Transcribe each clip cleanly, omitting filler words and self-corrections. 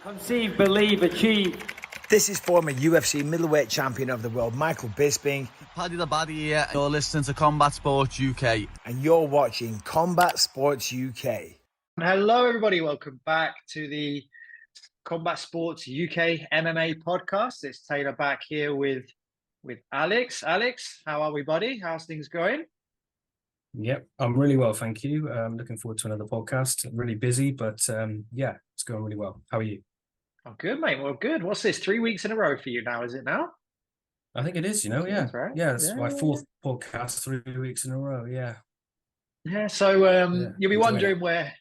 Conceive, believe, achieve. This is former UFC middleweight champion of the world, Michael Bisping. Paddy the Baddy here. You're listening to Combat Sports UK. And you're watching Combat Sports UK. Hello, everybody. Welcome back to the Combat Sports UK MMA podcast. It's Taylor back here with Alex. Alex, how are we, buddy? How's things going? Yep, I'm really well, thank you. I'm looking forward to another podcast. Really busy, but yeah, it's going really well. How are you? I'm good, mate. Well, good. What's this? 3 weeks in a row for you now, is it now? I think it is, yeah. That's right. Yeah, it's my fourth podcast 3 weeks in a row, yeah. Yeah, so you'll be wondering it. where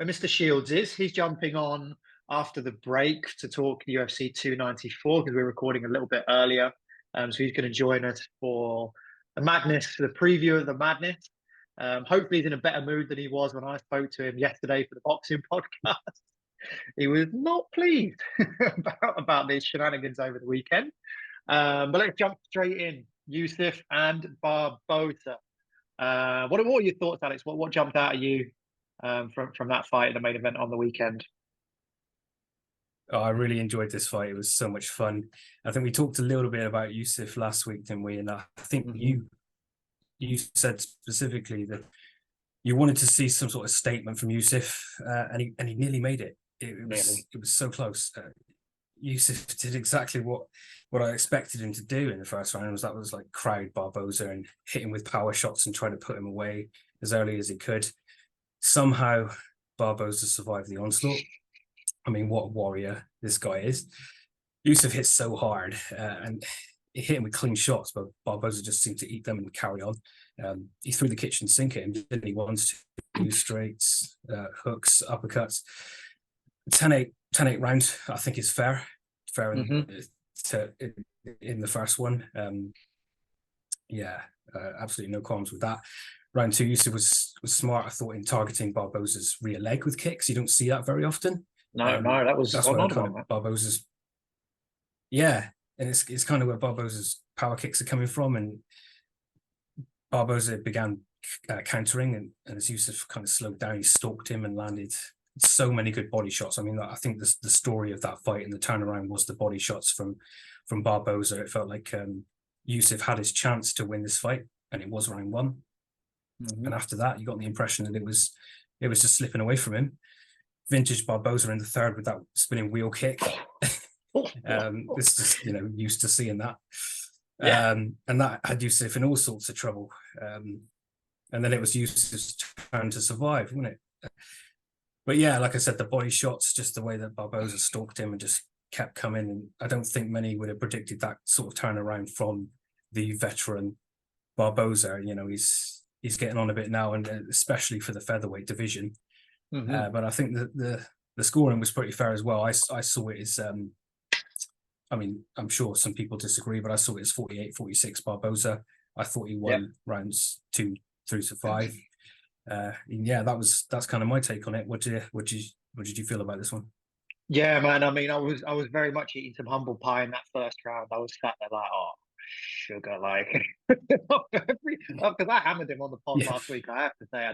Mr. Shields is. He's jumping on after the break to talk UFC 294 because we're recording a little bit earlier. So he's going to join us for the madness, the preview of the madness. Hopefully he's in a better mood than he was when I spoke to him yesterday for the boxing podcast. He was not pleased about these shenanigans over the weekend. But let's jump straight in. Yusuff and Barboza. What are your thoughts, Alex? What jumped out at you from that fight in the main event on the weekend? Oh, I really enjoyed this fight. It was so much fun. I think we talked a little bit about Yusuff last week, didn't we? And I think you said specifically that you wanted to see some sort of statement from Yusuff, and he nearly made it. It was so close. Yusuff did exactly what I expected him to do in the first round. That was like crowd Barboza and hit him with power shots and try to put him away as early as he could. Somehow Barboza survived the onslaught. I mean, what a warrior this guy is. Yusuff hit so hard and he hit him with clean shots, but Barboza just seemed to eat them and carry on. He threw the kitchen sink at him, didn't he? Once, two straights, hooks, uppercuts. 10-8 round, I think, is fair in the first one. Absolutely no qualms with that. Round two, Yusuff was smart, I thought, in targeting Barboza's rear leg with kicks. You don't see that very often. That's where Barboza's. Yeah, and it's kind of where Barboza's power kicks are coming from, and Barboza began countering, and as Yusuff kind of slowed down, he stalked him and landed so many good body shots. I mean, I think the story of that fight and the turnaround was the body shots from Barboza. It felt like Yusuff had his chance to win this fight, and it was round one. And after that, you got the impression that it was just slipping away from him. Vintage Barboza in the third with that spinning wheel kick. It's just, used to seeing that. Yeah. And that had Yusuff in all sorts of trouble. And then it was Yusuff's turn to survive, wasn't it? But yeah, like I said, the body shots, just the way that Barboza stalked him and just kept coming. And I don't think many would have predicted that sort of turnaround from the veteran Barboza. He's getting on a bit now, and especially for the featherweight division. But I think that the scoring was pretty fair as well. I saw it as, I'm sure some people disagree, but I saw it as 48-46 Barboza. I thought he won rounds 2 through to 5. That's kind of my take on it. What did you feel about this one? Yeah, man. I mean, I was very much eating some humble pie in that first round. I was sat there like, oh, sugar, like, because I hammered him on the pod last week. I have to say,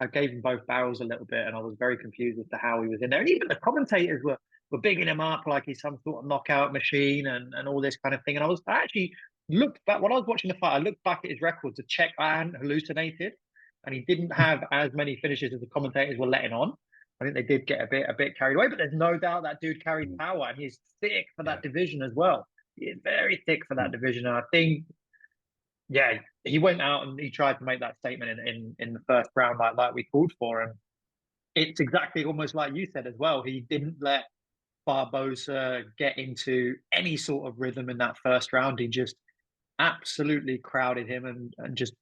I gave him both barrels a little bit, and I was very confused as to how he was in there. And even the commentators were bigging him up like he's some sort of knockout machine and all this kind of thing. And I actually looked back when I was watching the fight. I looked back at his record to check I hadn't hallucinated, and he didn't have as many finishes as the commentators were letting on. I think they did get a bit carried away, but there's no doubt that dude carried power, and he's thick for that division as well. He is very thick for that division. And I think, he went out and he tried to make that statement in the first round like we called for. And it's exactly almost like you said as well. He didn't let Barboza get into any sort of rhythm in that first round. He just absolutely crowded him and just,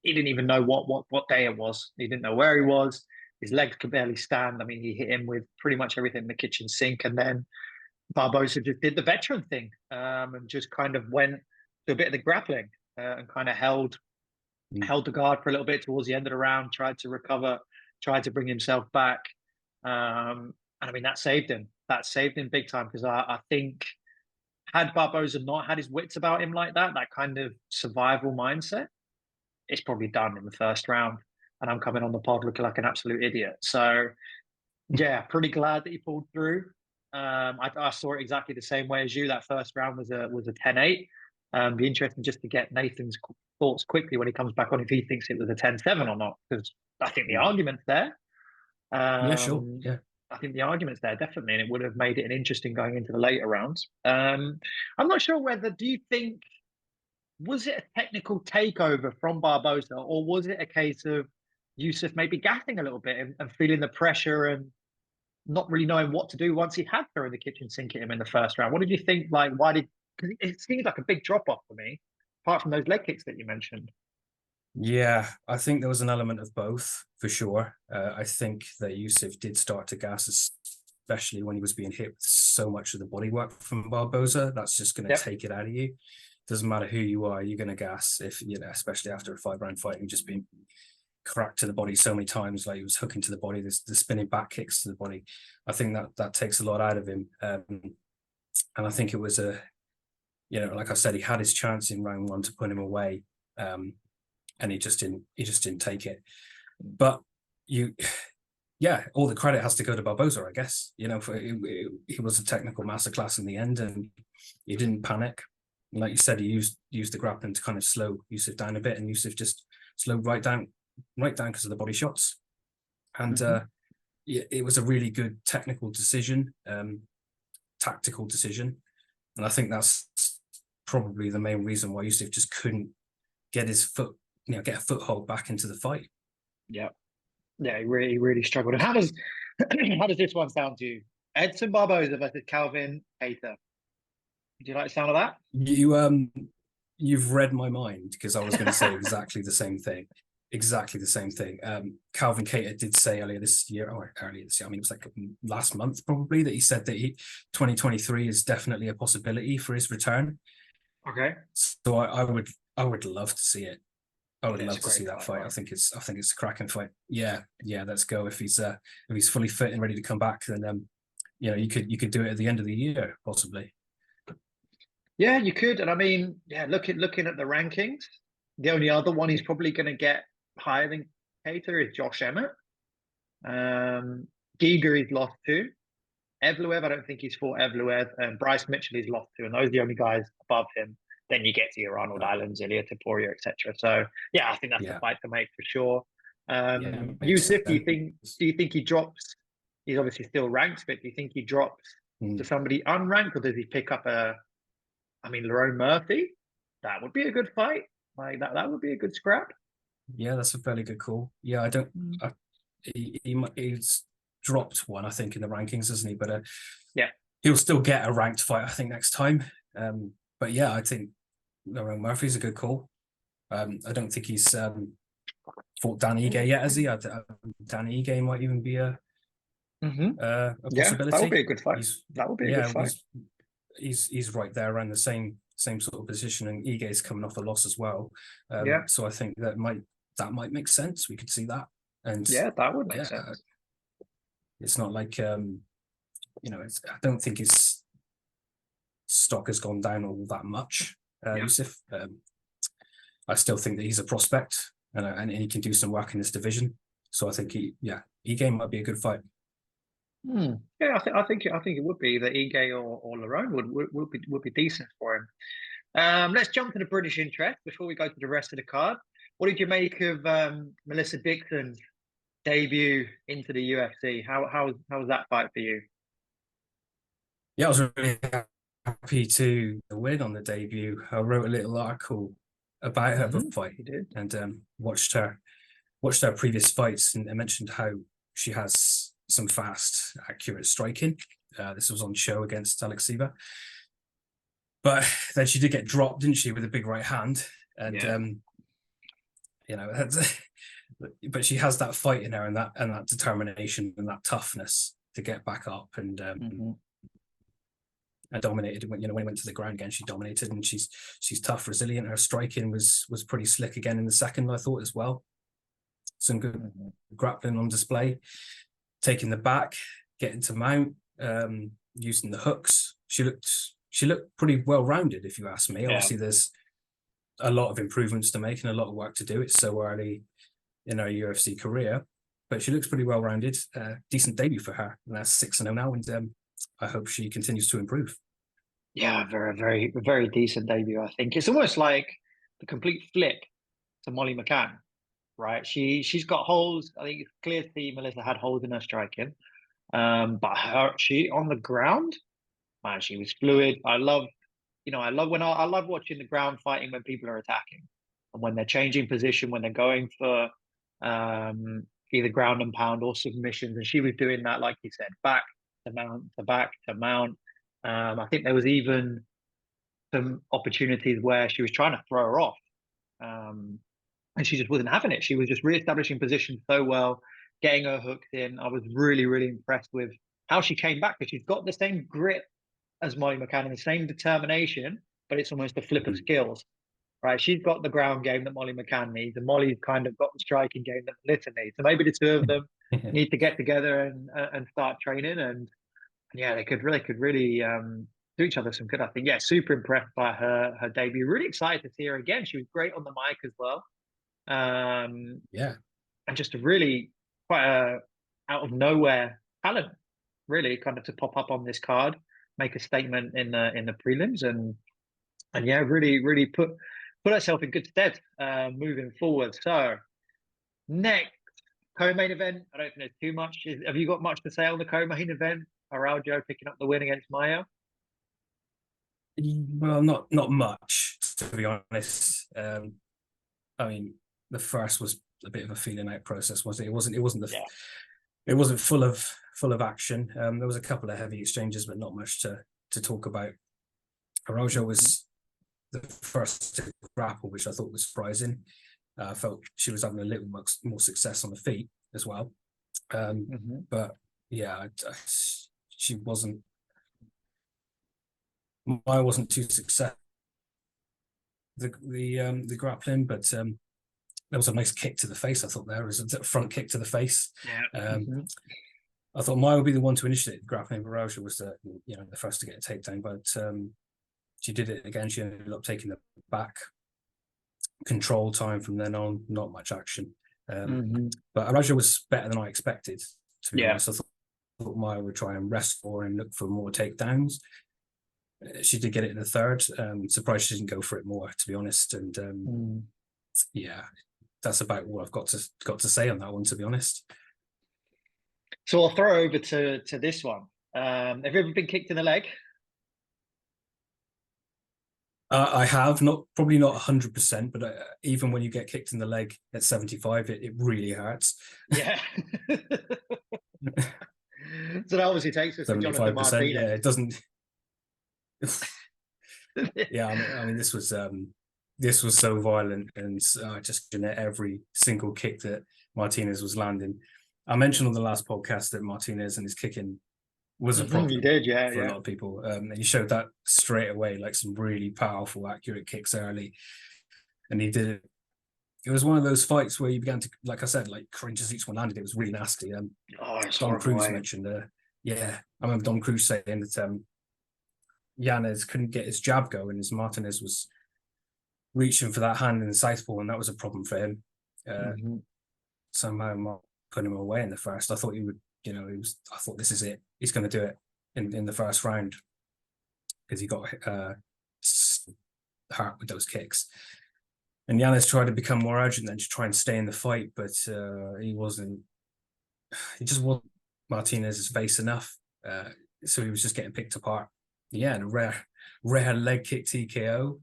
he didn't even know what day it was. He didn't know where he was. His legs could barely stand. I mean, he hit him with pretty much everything in the kitchen sink. And then Barboza just did the veteran thing and just kind of went to a bit of the grappling and kind of held the guard for a little bit towards the end of the round, tried to recover, tried to bring himself back. And I mean, that saved him. That saved him big time, because I think had Barboza not had his wits about him like that kind of survival mindset, it's probably done in the first round. And I'm coming on the pod looking like an absolute idiot. So, yeah, pretty glad that he pulled through. I saw it exactly the same way as you. That first round was a 10-8. Be interesting just to get Nathan's thoughts quickly when he comes back on, if he thinks it was a 10-7 or not, because I think the argument's there. Yeah, sure. Yeah. I think the argument's there, definitely, and it would have made it an interesting going into the later rounds. I'm not sure whether, do you think, was it a technical takeover from Barboza, or was it a case of Yusuff maybe gassing a little bit and feeling the pressure and not really knowing what to do once he had thrown the kitchen sink at him in the first round? What did you think? Like, why did, because it seemed like a big drop off for me, apart from those leg kicks that you mentioned. Yeah, I think there was an element of both for sure. I think that Yusuff did start to gas, especially when he was being hit with so much of the bodywork from Barboza. That's just going to take it out of you. Doesn't matter who you are, you're going to gas if, you know, especially after a 5-round fight and just being cracked to the body so many times, like he was hooking to the body, the spinning back kicks to the body. I think that takes a lot out of him. And I think it was you know, like I said, he had his chance in round 1 to put him away. And he just didn't take it. But all the credit has to go to Barboza, I guess. You know, he was a technical masterclass in the end, and he didn't panic. Like you said, he used the grappling to kind of slow Yusuff down a bit, and Yusuff just slowed right down because of the body shots. And it was a really good technical decision, tactical decision, and I think that's probably the main reason why Yusuff just couldn't get his foot. You know, get a foothold back into the fight. Yeah, he really struggled. And how does this one sound to you? Edson Barboza versus Calvin Kattar. Do you like the sound of that? You've read my mind, because I was going to say exactly the same thing. Exactly the same thing. Calvin Kattar did say earlier this year, I mean, it was like last month probably, that he said that 2023 is definitely a possibility for his return. Okay. So I would love to see it. I would love to see that fight. Right? I think it's a cracking fight. Yeah, let's go. If he's fully fit and ready to come back, then you know, you could do it at the end of the year, possibly. Yeah, you could. And I mean, yeah, looking at the rankings, the only other one he's probably going to get higher than Kattar is Josh Emmett. Giga he's lost to. Evloev, I don't think he's fought Evloev, and Bryce Mitchell he's lost to, and those are the only guys above him. Then you get to your Arnold Allen, Ilya Taporia, etc. So yeah, I think that's the fight to make for sure. Yusuff, do you think he drops? He's obviously still ranked, but do you think he drops to somebody unranked, or does he pick up Lerone Murphy? That would be a good fight. Like that would be a good scrap. Yeah, that's a fairly good call. Yeah, I don't. He's dropped one, I think, in the rankings, isn't he? But he'll still get a ranked fight, I think, next time. But yeah, I think Lerone Murphy's a good call. I don't think he's fought Dan Ige yet, has he? Dan Ige might even be a possibility. That would be a good fight. That would be a good fight. He's right there around the same sort of position, and Ige's coming off a loss as well. So I think that might make sense. We could see that, and that would make sense. It's not like you know, I don't think his stock has gone down all that much. Yusuff, I still think that he's a prospect, and he can do some work in this division. So I think Ige might be a good fight. Yeah, I think it would be that Ige or Lerone would be decent for him. Let's jump to the British interest before we go to the rest of the card. What did you make of Melissa Dixon's debut into the UFC? How was that fight for you? Yeah, I was really happy to win on the debut. I wrote a little article about her fight, and watched her previous fights, and I mentioned how she has some fast, accurate striking. This was on show against Alexieva, but then she did get dropped, didn't she, with a big right hand, and you know, but she has that fight in her, and that determination and that toughness to get back up, and and dominated. When it went to the ground again, she dominated, and she's tough, resilient. Her striking was pretty slick again in the second, I thought, as well. Some good grappling on display, taking the back, getting to mount, using the hooks. She looked pretty well rounded, if you ask me. Obviously, there's a lot of improvements to make and a lot of work to do. It's so early in her UFC career, but she looks pretty well rounded. Decent debut for her, and that's 6-0 now. And I hope she continues to improve. Yeah, very, very decent debut. I think it's almost like the complete flip to Molly McCann, right? She's got holes. I think it's clear to see Melissa had holes in her striking, but she on the ground, man, she was fluid. I love I love watching the ground fighting when people are attacking and when they're changing position, when they're going for either ground and pound or submissions. And she was doing that, like you said, back to mount to back to mount. I think there was even some opportunities where she was trying to throw her off, and she just wasn't having it. She was just re-establishing position so well, getting her hooked in. I was really, really impressed with how she came back because she's got the same grit as Molly McCann and the same determination, but it's almost a flip of skills, right? She's got the ground game that Molly McCann needs, and Molly's kind of got the striking game that Melissa needs. So maybe the two of them need to get together and start training, and yeah, they could really do each other some good. I think. Yeah, super impressed by her debut. Really excited to see her again. She was great on the mic as well. Yeah, and just a really quite a out of nowhere talent, really, kind of to pop up on this card, make a statement in the prelims, and yeah, really put herself in good stead moving forward. So next co-main event, I don't think there's too much. Have you got much to say on the co-main event? Araujo picking up the win against Mayo. well, not much, to be honest. I mean, the first was a bit of a feeling out process, was it? It wasn't full of action. There was a couple of heavy exchanges, but not much to talk about. Araujo was the first to grapple, which I thought was surprising. I felt she was having a little more success on the feet as well. But yeah, she wasn't. I wasn't too successful. The grappling, but there was a nice kick to the face. I thought there was a front kick to the face. Yeah. I thought Maya would be the one to initiate the grappling. Barboza was the first to get a takedown, but she did it again. She ended up taking the back. Control time from then on, not much action. But Araujo was better than I expected, to be honest. I thought Maya would try and rest for and look for more takedowns. She did get it in the third. Surprised she didn't go for it more, to be honest. And yeah, that's about all I've got to say on that one, to be honest. So I'll throw over to this one. Have you ever been kicked in the leg? I have, probably not 100%, but even when you get kicked in the leg at 75, it really hurts. Yeah. So that obviously takes us to Jonathan Martinez. Yeah, it doesn't. Yeah, I mean, this was so violent, and just every single kick that Martinez was landing. I mentioned on the last podcast that Martinez and his kicking was a problem. You did, yeah, for a lot of people, and he showed that straight away, like some really powerful, accurate kicks early, and he did it. It was one of those fights where you began to, like I said, like cringe as each one landed. It was really nasty. Don Cruz mentioned, I remember Don Cruz saying that Yanez couldn't get his jab going as Martinez was reaching for that hand in the southpaw, and that was a problem for him. Somehow put him away in the first. I thought he would. I thought this is it. He's going to do it in the first round because he got hurt with those kicks. And Yanez tried to become more urgent then to try and stay in the fight, but he wasn't. He just wasn't Martinez's face enough. So he was just getting picked apart. Yeah, and a rare leg kick TKO.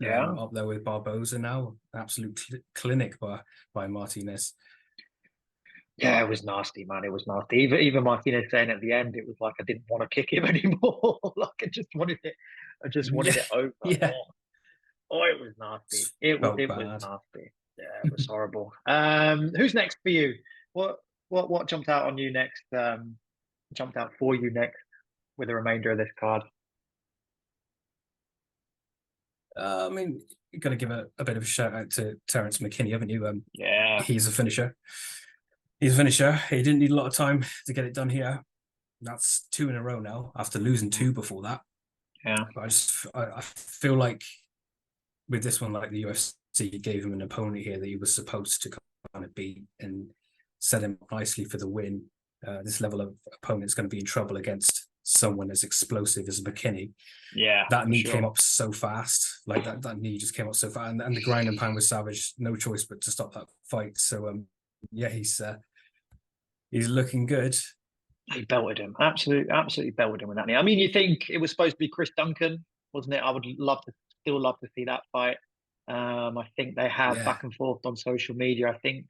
Up there with Barboza now. Absolute clinic by Martinez. Yeah, it was nasty, man. It was nasty. Even Martinez saying at the end, it was like I didn't want to kick him anymore. Like I just wanted it over. Yeah. Oh, it was nasty. It was nasty. Yeah, it was horrible. Who's next for you? What jumped out on you next? Jumped out for you next with the remainder of this card? I mean, you've got to give a bit of a shout out to Terence McKinney, haven't you? Yeah. He's a finisher. He didn't need a lot of time to get it done here. That's 2 in a row now after losing 2 before that. Yeah. But I feel like with this one, like the UFC gave him an opponent here that he was supposed to kind of beat and set him up nicely for the win. This level of opponent's going to be in trouble against someone as explosive as McKinney. Yeah, That for knee sure. came up so fast. Like that knee just came up so fast, and the grind and pound with Savage, no choice but to stop that fight. So yeah, he's looking good. He belted him. Absolutely belted him with that knee. I mean, you think it was supposed to be Chris Duncan, wasn't it? I would still love to see that fight. I think they have Yeah. back and forth on social media. I can't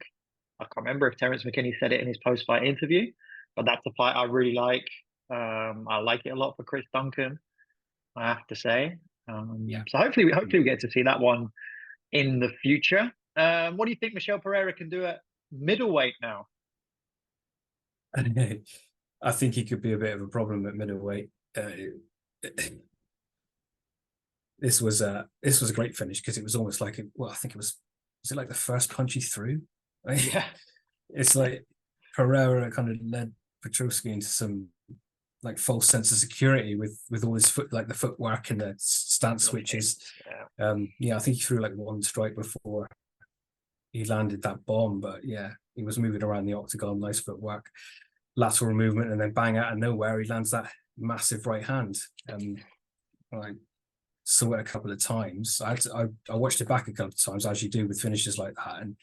remember if Terence McKinney said it in his post-fight interview, but that's a fight I really like. I like it a lot for Chris Duncan, I have to say. So hopefully we get to see that one in the future. What do you think Michel Pereira can do at middleweight now? I think he could be a bit of a problem at middleweight. This was a great finish because it was almost like I think it was it like the first punch he threw? Yeah, it's like Pereira kind of led Petrosky into some like false sense of security with all his the footwork and the stance switches. I think he threw like one strike before he landed that bomb, but yeah, he was moving around the octagon, nice footwork, lateral movement, and then bang out of nowhere he lands that massive right hand. I saw it a couple of times. I watched it back a couple of times, as you do with finishes like that, and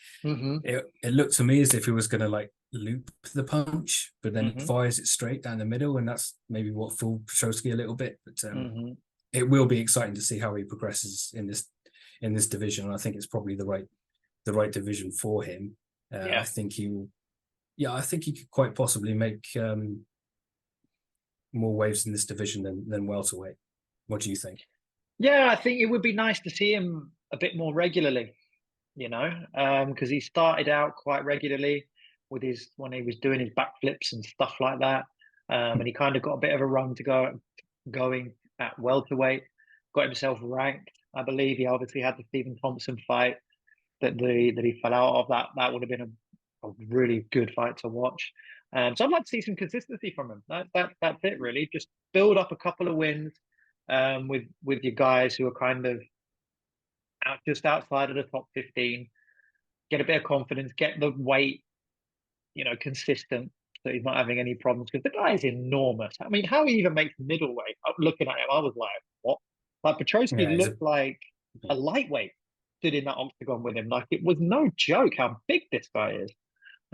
it looked to me as if he was going to like loop the punch, but then fires it straight down the middle, and that's maybe what fooled Petrosky a little bit. But it will be exciting to see how he progresses in this division. And I think it's probably the right division for him. I think I think he could quite possibly make more waves in this division than welterweight. What do you think? Yeah, I think it would be nice to see him a bit more regularly, because he started out quite regularly with when he was doing his backflips and stuff like that. And he kind of got a bit of a run to going at welterweight, got himself ranked. I believe he obviously had the Stephen Thompson fight that he fell out of. That would have been a really good fight to watch. So I'd like to see some consistency from him. That's it really. Just build up a couple of wins with your guys who are kind of just outside of the top 15. Get a bit of confidence. Get the weight, consistent, so he's not having any problems. Because the guy is enormous. I mean, how he even makes middleweight? Looking at him, I was like, what? Like Petrosky looked like a lightweight stood in that octagon with him. Like it was no joke how big this guy is.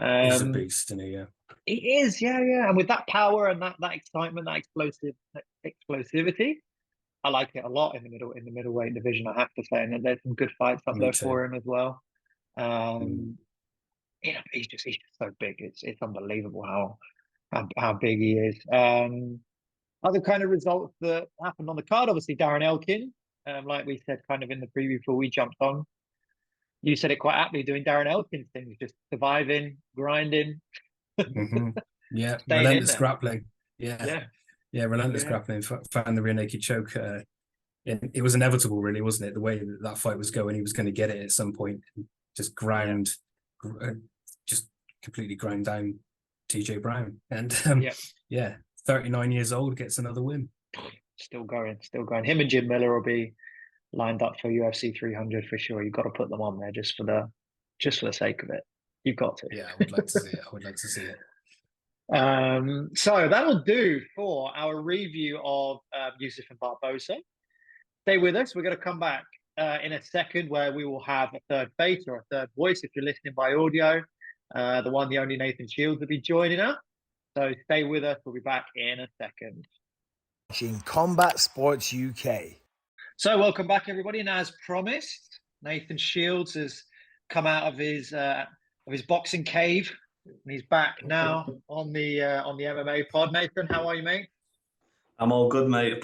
He's a beast, isn't he? Yeah. He is, yeah. And with that power and that excitement, that explosivity, I like it a lot in the middleweight division, I have to say. And there's some good fights up there for him as well. He's just so big. It's unbelievable how big he is. Other kind of results that happened on the card, obviously Darren Elkin, like we said kind of in the preview before we jumped on. You said it quite aptly, doing Darren Elkin's things, just surviving, grinding. Yeah, relentless grappling. Yeah, relentless grappling. Found the rear naked choke. It was inevitable, really, wasn't it? The way that fight was going, he was going to get it at some point. Just just completely ground down TJ Brown. And 39 years old, gets another win. Still going. Him and Jim Miller will be lined up for UFC 300 for sure. You've got to put them on there just for the sake of it. You've got to. Yeah, I would like to see it. So that'll do for our review of Yusuff and Barboza. Stay with us. We're going to come back in a second where we will have a third face or a third voice if you're listening by audio. The one, the only Nathan Shields will be joining us. So stay with us. We'll be back in a second. Watching Combat Sports UK. So welcome back, everybody. And as promised, Nathan Shields has come out of his boxing cave, and he's back now on the MMA pod. Nathan, how are you, mate? I'm all good, mate.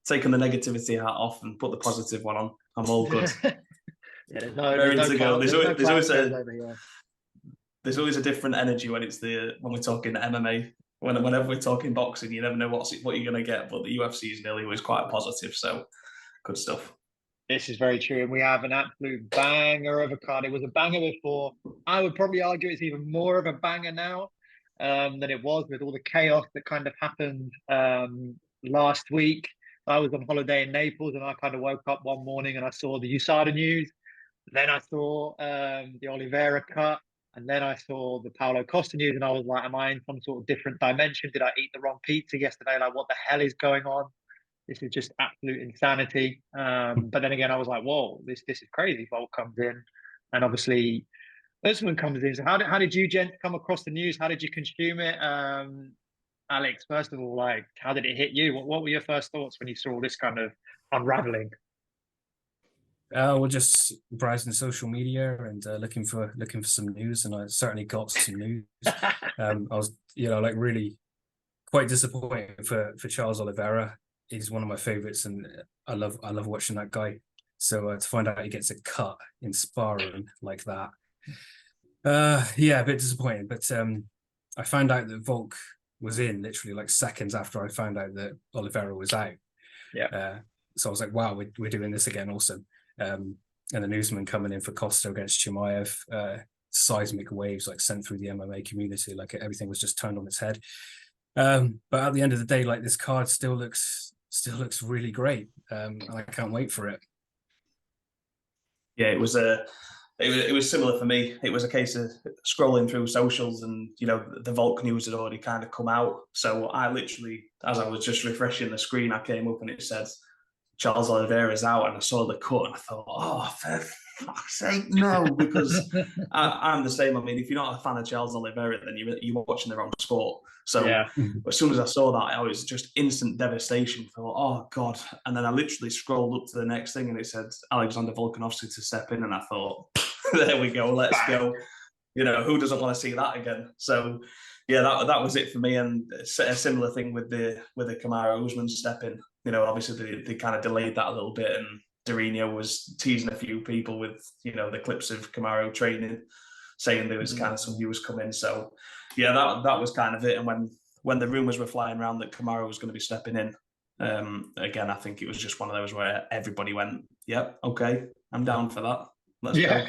Taking the negativity hat off and put the positive one on. I'm all good. There's always a different energy when we're talking MMA. Whenever we're talking boxing, you never know what you're going to get. But the UFC is nearly always quite positive. So good stuff. This is very true. And we have an absolute banger of a card. It was a banger before. I would probably argue it's even more of a banger now than it was with all the chaos that kind of happened last week. I was on holiday in Naples and I kind of woke up one morning and I saw the USADA news. Then I saw the Oliveira cut. And then I saw the Paulo Costa news, and I was like, am I in some sort of different dimension? Did I eat the wrong pizza yesterday? Like, what the hell is going on? This is just absolute insanity. But then again, I was like, whoa, this is crazy. Volk comes in, and obviously Usman comes in. So how did you gents come across the news? How did you consume it? Alex, first of all, like, how did it hit you? What were your first thoughts when you saw this kind of unraveling? We're just browsing social media and looking for some news, and I certainly got some news. I was, like really quite disappointed for Charles Oliveira. He's one of my favorites, and I love watching that guy. So to find out he gets a cut in sparring like that, a bit disappointing. But I found out that Volk was in literally like seconds after I found out that Oliveira was out. Yeah. So I was like, wow, we're doing this again. Awesome. And the newsman coming in for Costa against Chimaev, seismic waves like sent through the MMA community, like everything was just turned on its head. But at the end of the day, like this card still looks really great. And I can't wait for it. Yeah, it was similar for me. It was a case of scrolling through socials, and the Volk news had already kind of come out. So I literally, as I was just refreshing the screen, I came up and it said Charles Oliveira's out, and I saw the cut and I thought, oh, for fuck's sake, no, because I'm the same. I mean, if you're not a fan of Charles Oliveira, then you're watching the wrong sport. So Yeah. as soon as I saw that, I was just instant devastation. I thought, oh God. And then I literally scrolled up to the next thing and it said Alexander Volkanovski to step in, and I thought, there we go, let's go. Who doesn't want to see that again? So yeah, that was it for me. And a similar thing with the Kamaru Usman step in. Obviously they kind of delayed that a little bit, and Dorino was teasing a few people with the clips of Kamaru training, saying there was kind of some news coming. So yeah, that was kind of it. And when the rumours were flying around that Kamaru was going to be stepping in, again, I think it was just one of those where everybody went, "Yep, okay, I'm down for that. Let's go."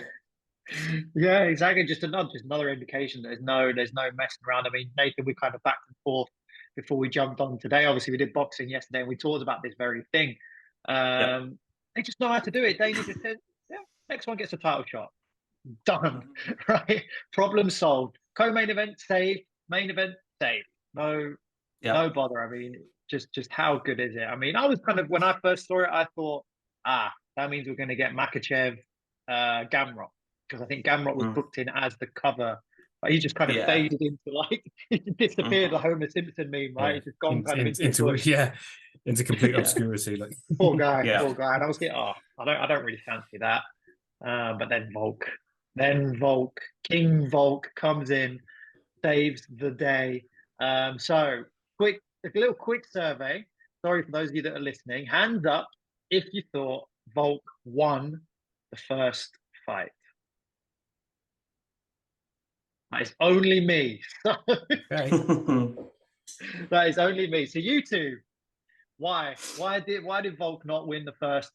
Yeah, exactly. Just another indication that there's no messing around. I mean, Nathan, we kind of back and forth before we jumped on today. Obviously, we did boxing yesterday, and we talked about this very thing. They just know how to do it. Dana just said, "Yeah, next one gets a title shot. Done." Right? Problem solved. Co-main event saved. Main event saved. No bother. I mean, just how good is it? I mean, I was kind of, when I first saw it, I thought, that means we're going to get Makachev, Gamrot. Because I think Gamrot was booked in as the cover, but he just kind of faded into he disappeared, the Homer Simpson meme, right? He's just gone into complete obscurity. Like poor guy. And I was thinking, I don't really fancy that. But then Volk, King Volk comes in, saves the day. So a little quick survey. Sorry for those of you that are listening. Hands up if you thought Volk won the first fight. That is only me. okay. That is only me. So you two, why did Volk not win the first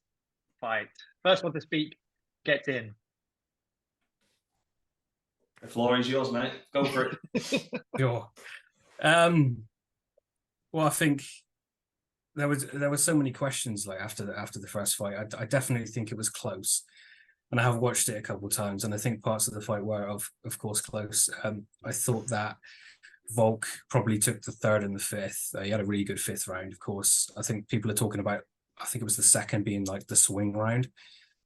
fight? First one to speak gets in. The floor is yours, mate. Go for it. Sure. Well, I think there were so many questions like after the first fight. I definitely think it was close. And I have watched it a couple of times, and I think parts of the fight were, of course, close. I thought that Volk probably took the third and the fifth. He had a really good fifth round, of course. I think people are talking about, I think it was the second being like the swing round.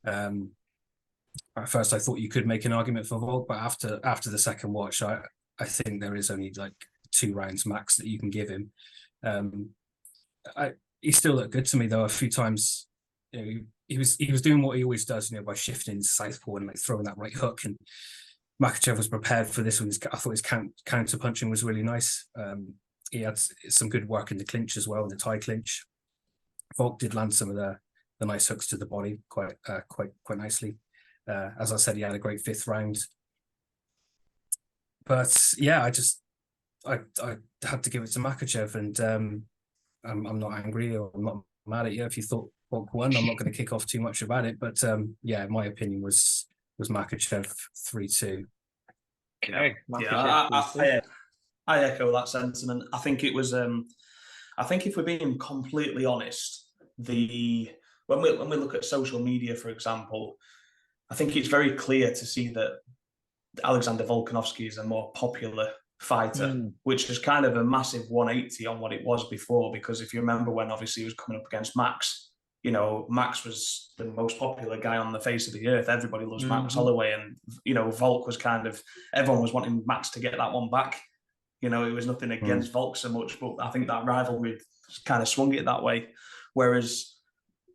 At first, I thought you could make an argument for Volk, but after the second watch, I think there is only like 2 rounds max that you can give him. He still looked good to me, though, a few times. He was doing what he always does, by shifting southpaw and like throwing that right hook. And Makachev was prepared for this one. I thought his counter punching was really nice. He had some good work in the clinch as well, in the tie clinch. Volk did land some of the nice hooks to the body quite nicely. As I said, he had a great fifth round. But yeah, I had to give it to Makachev, and I'm not angry or I'm not mad at you if you thought Volk won. I'm not going to kick off too much about it, but my opinion was Makachev 3-2. Okay. Yeah, I echo that sentiment. I think it was. I think if we're being completely honest, when we look at social media, for example, I think it's very clear to see that Alexander Volkanovski is a more popular fighter, which is kind of a massive 180 on what it was before. Because if you remember when obviously he was coming up against Max, you know, Max was the most popular guy on the face of the earth. Everybody loves Max Holloway, and you know, Volk was kind of, everyone was wanting Max to get that one back. You know, it was nothing against Volk so much, but I think that rivalry kind of swung it that way. Whereas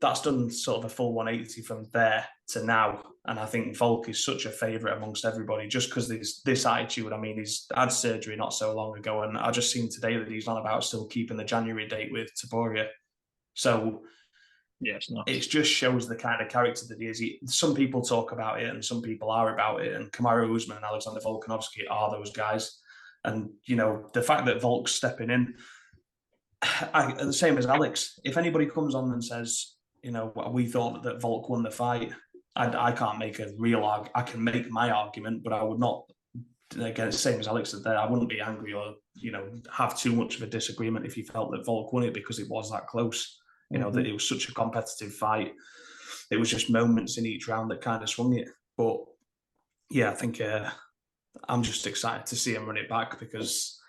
that's done sort of a full 180 from there to now. And I think Volk is such a favourite amongst everybody just because this attitude. I mean, he's had surgery not so long ago, and I just seen today that he's on about still keeping the January date with Taboria. So yeah, it's nuts. It just shows the kind of character that he is. Some people talk about it and some people are about it. And Kamaru Usman and Alexander Volkanovski are those guys. And, you know, the fact that Volk's stepping in, the same as Alex, if anybody comes on and says, you know, we thought that Volk won the fight, I can't make a real argument. I can make my argument, but I would not, again, same as Alex said there, I wouldn't be angry or, you know, have too much of a disagreement if you felt that Volk won it because it was that close. You know, that it was such a competitive fight. It was just moments in each round that kind of swung it. But yeah, I think I'm just excited to see him run it back because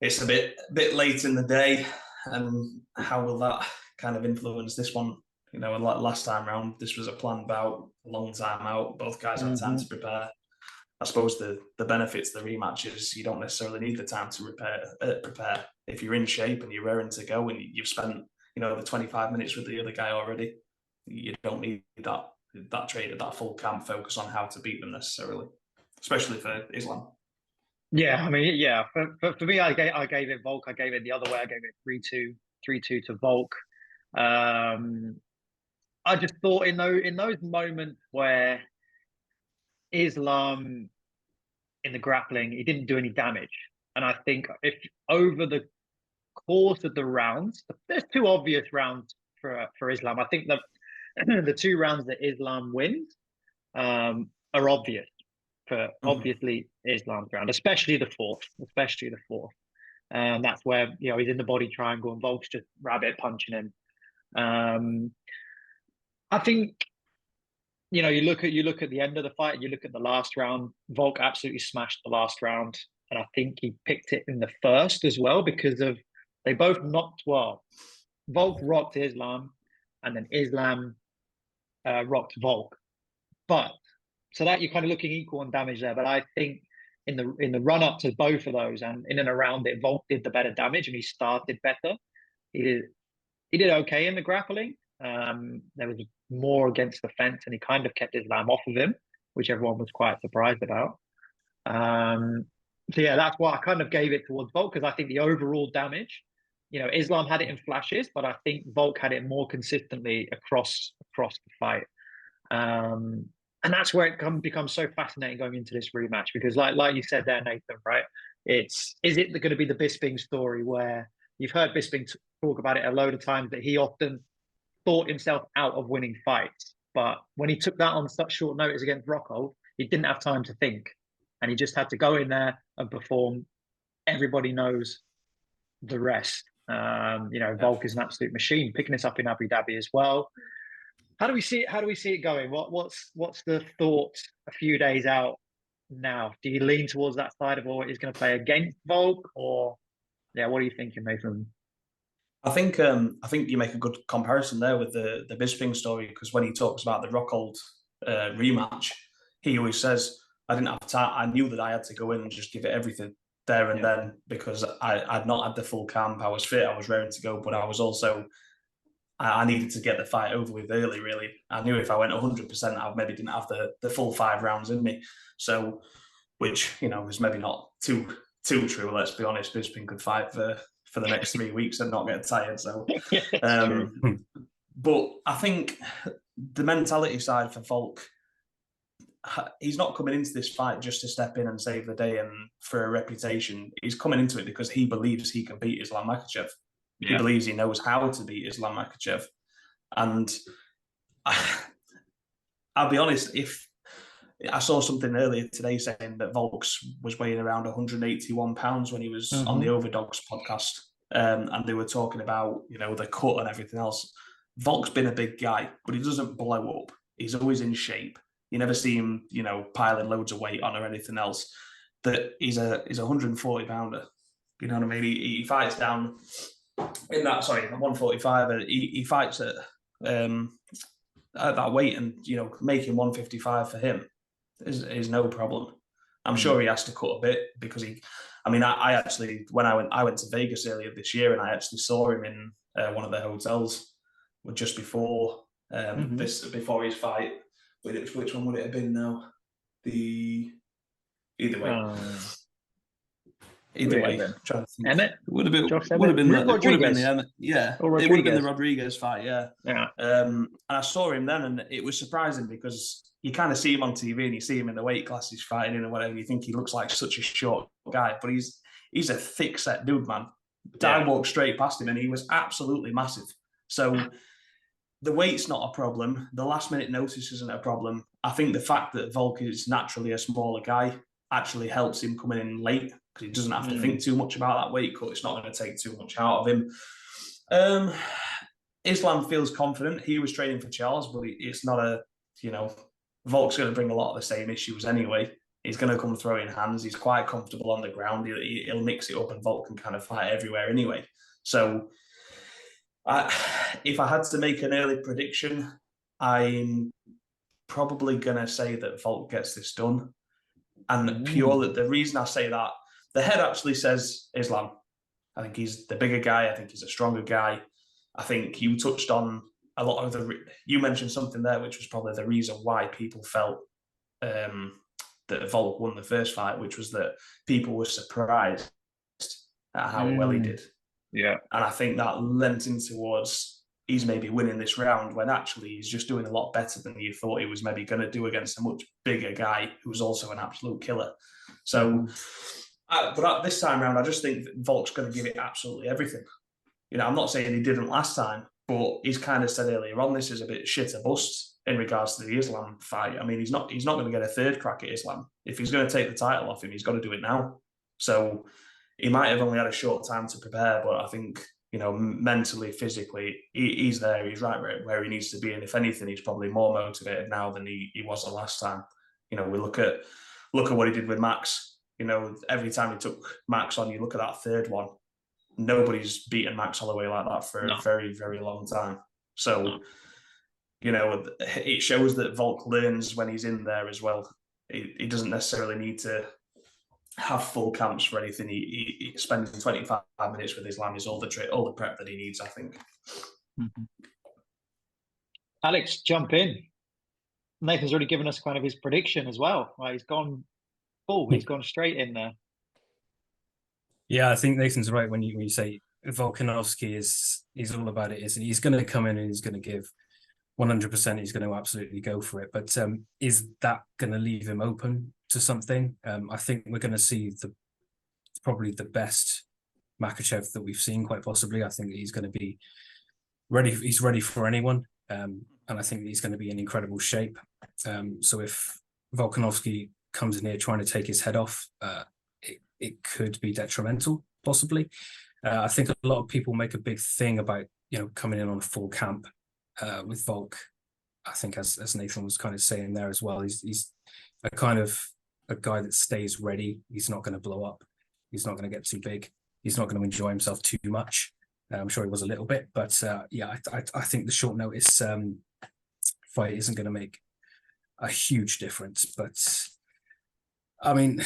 it's a bit late in the day. And how will that kind of influence this one? You know, last time round, this was a planned bout, a long time out. Both guys had time to prepare. I suppose the benefits of the rematch is you don't necessarily need the time to prepare. If you're in shape and you're raring to go and you've spent, you know, the 25 minutes with the other guy already, you don't need that full camp focus on how to beat them necessarily, especially for Islam. Yeah, I mean, yeah. For me, I gave it Volk. I gave it the other way. I gave it 3-2 to Volk. I just thought in those moments where Islam in the grappling, he didn't do any damage, and I think if over the course of the rounds, there's two obvious rounds for Islam. I think that the two rounds that Islam wins are obvious for obviously Islam's round, especially the fourth. That's where, you know, he's in the body triangle and Volk's just rabbit punching him. I think, you know, you look at the end of the fight, you look at the last round, Volk absolutely smashed the last round. And I think he picked it in the first as well because of, they both knocked well. Volk rocked Islam and then Islam rocked Volk. But so that you're kind of looking equal on damage there. But I think in the run up to both of those and in and around it, Volk did the better damage and he started better. He did okay in the grappling. There was more against the fence and he kind of kept Islam off of him, which everyone was quite surprised about. So yeah, that's why I kind of gave it towards Volk because I think the overall damage, you know, Islam had it in flashes, but I think Volk had it more consistently across the fight. And that's where it becomes so fascinating going into this rematch because, like you said there, Nathan, right? Is it going to be the Bisping story where you've heard Bisping talk about it a load of times that he often thought himself out of winning fights, but when he took that on such short notice against Rockhold, he didn't have time to think, and he just had to go in there and perform. Everybody knows the rest. You know, Volk is an absolute machine, picking this up in Abu Dhabi as well. How do we see it going? What's the thought a few days out now? Do you lean towards that side of he's going to play against Volk, or yeah, what are you thinking, Nathan? I think you make a good comparison there with the Bisping story because when he talks about the Rockhold rematch, he always says, "I didn't have time. I knew that I had to go in and just give it everything there and then because I'd not had the full camp. I was fit. I was raring to go, but I was also." I needed to get the fight over with early, really. I knew if I went 100%, I maybe didn't have the full 5 rounds in me. So, which, you know, was maybe not too true, let's be honest. Bisping could fight for the next 3 weeks and not get tired. So, but I think the mentality side for Volk, he's not coming into this fight just to step in and save the day and for a reputation. He's coming into it because he believes he can beat Islam Makhachev. He believes he knows how to beat Islam Makhachev. And I'll be honest, if I saw something earlier today saying that Volks was weighing around 181 pounds when he was on the Overdogs podcast, and they were talking about, you know, the cut and everything else. Volk's been a big guy, but he doesn't blow up. He's always in shape. You never see him, piling loads of weight on or anything else. That he's a 140 pounder. You know what I mean? He fights down in that 145. He fights at that weight, and making 155 for him is no problem. I'm sure he has to cut a bit because I actually when I went to Vegas earlier this year, and I actually saw him in one of the hotels just before before his fight. Which one would it have been now? Either way. Either way, trying to think. Emmett? Would have been Rodriguez. the Emmett. Yeah, it would have been the Rodriguez fight. Yeah. And I saw him then, and it was surprising because you kind of see him on TV and you see him in the weight classes fighting in or whatever. And you think he looks like such a short guy, but he's a thick set dude, man. I walked straight past him, and he was absolutely massive. So the weight's not a problem. The last minute notice isn't a problem. I think the fact that Volk is naturally a smaller guy actually helps him coming in late because he doesn't have to think too much about that weight cut. It's not going to take too much out of him. Islam feels confident. He was training for Charles, but it's not Volk's going to bring a lot of the same issues anyway. He's going to come throwing hands. He's quite comfortable on the ground. He'll mix it up, and Volk can kind of fight everywhere anyway. So if I had to make an early prediction, I'm probably going to say that Volk gets this done. And purely the reason I say that, the head actually says Islam. I think he's the bigger guy. I think he's a stronger guy. I think you touched on a lot of you mentioned something there, which was probably the reason why people felt that Volk won the first fight, which was that people were surprised at how well he did. Yeah. And I think that lent in towards he's maybe winning this round when actually he's just doing a lot better than you thought he was maybe going to do against a much bigger guy who's also an absolute killer. So, but at this time round, I just think that Volk's going to give it absolutely everything. I'm not saying he didn't last time, but he's kind of said earlier on, this is a bit shit or bust in regards to the Islam fight. I mean, he's not going to get a third crack at Islam. If he's going to take the title off him, he's got to do it now. So he might have only had a short time to prepare, but I think, mentally, physically, he's there. He's right where he needs to be. And if anything, he's probably more motivated now than he was the last time. We look at what he did with Max. Every time he took Max on, you look at that third one. Nobody's beaten Max Holloway like that for a very, very long time. So, it shows that Volk learns when he's in there as well. He doesn't necessarily need to have full camps for anything. He spending 25 minutes with Islam is all the prep that he needs, I think. Alex, jump in. Nathan's already given us kind of his prediction as well. Like, he's gone full. He's gone straight in there. Yeah, I think Nathan's right when you say Volkanovski he's all about it. He's going to come in and he's going to give 100%. He's going to absolutely go for it. But is that going to leave him open to something? I think we're going to see probably the best Makhachev that we've seen, quite possibly. I think he's going to be ready. He's ready for anyone, and I think he's going to be in incredible shape. So if Volkanovski comes in here trying to take his head off, it could be detrimental, possibly. I think a lot of people make a big thing about coming in on a full camp with Volk. I think as Nathan was kind of saying there as well, he's a kind of a guy that stays ready. He's not going to blow up. He's not going to get too big. He's not going to enjoy himself too much. I'm sure he was a little bit, but I think the short notice fight isn't going to make a huge difference. But I mean,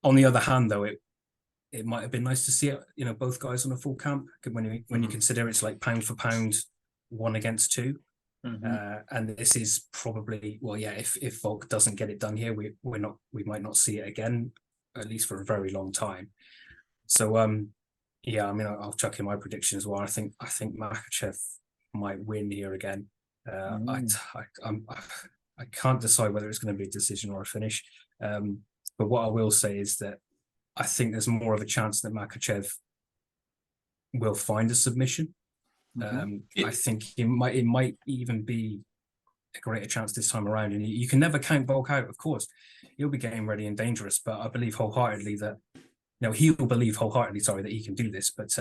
on the other hand, though, it might have been nice to see it, both guys on a full camp when you consider it's like pound for pound, 1 against 2. And this is probably, if Volk doesn't get it done here, we might not see it again, at least for a very long time. So I'll chuck in my prediction as well. I think Makhachev might win here again. I can't decide whether it's going to be a decision or a finish. But what I will say is that I think there's more of a chance that Makhachev will find a submission. I think it might even be a greater chance this time around. And you can never count Volk out, of course. He'll be getting ready and dangerous, but I believe wholeheartedly that he will believe wholeheartedly, that he can do this. But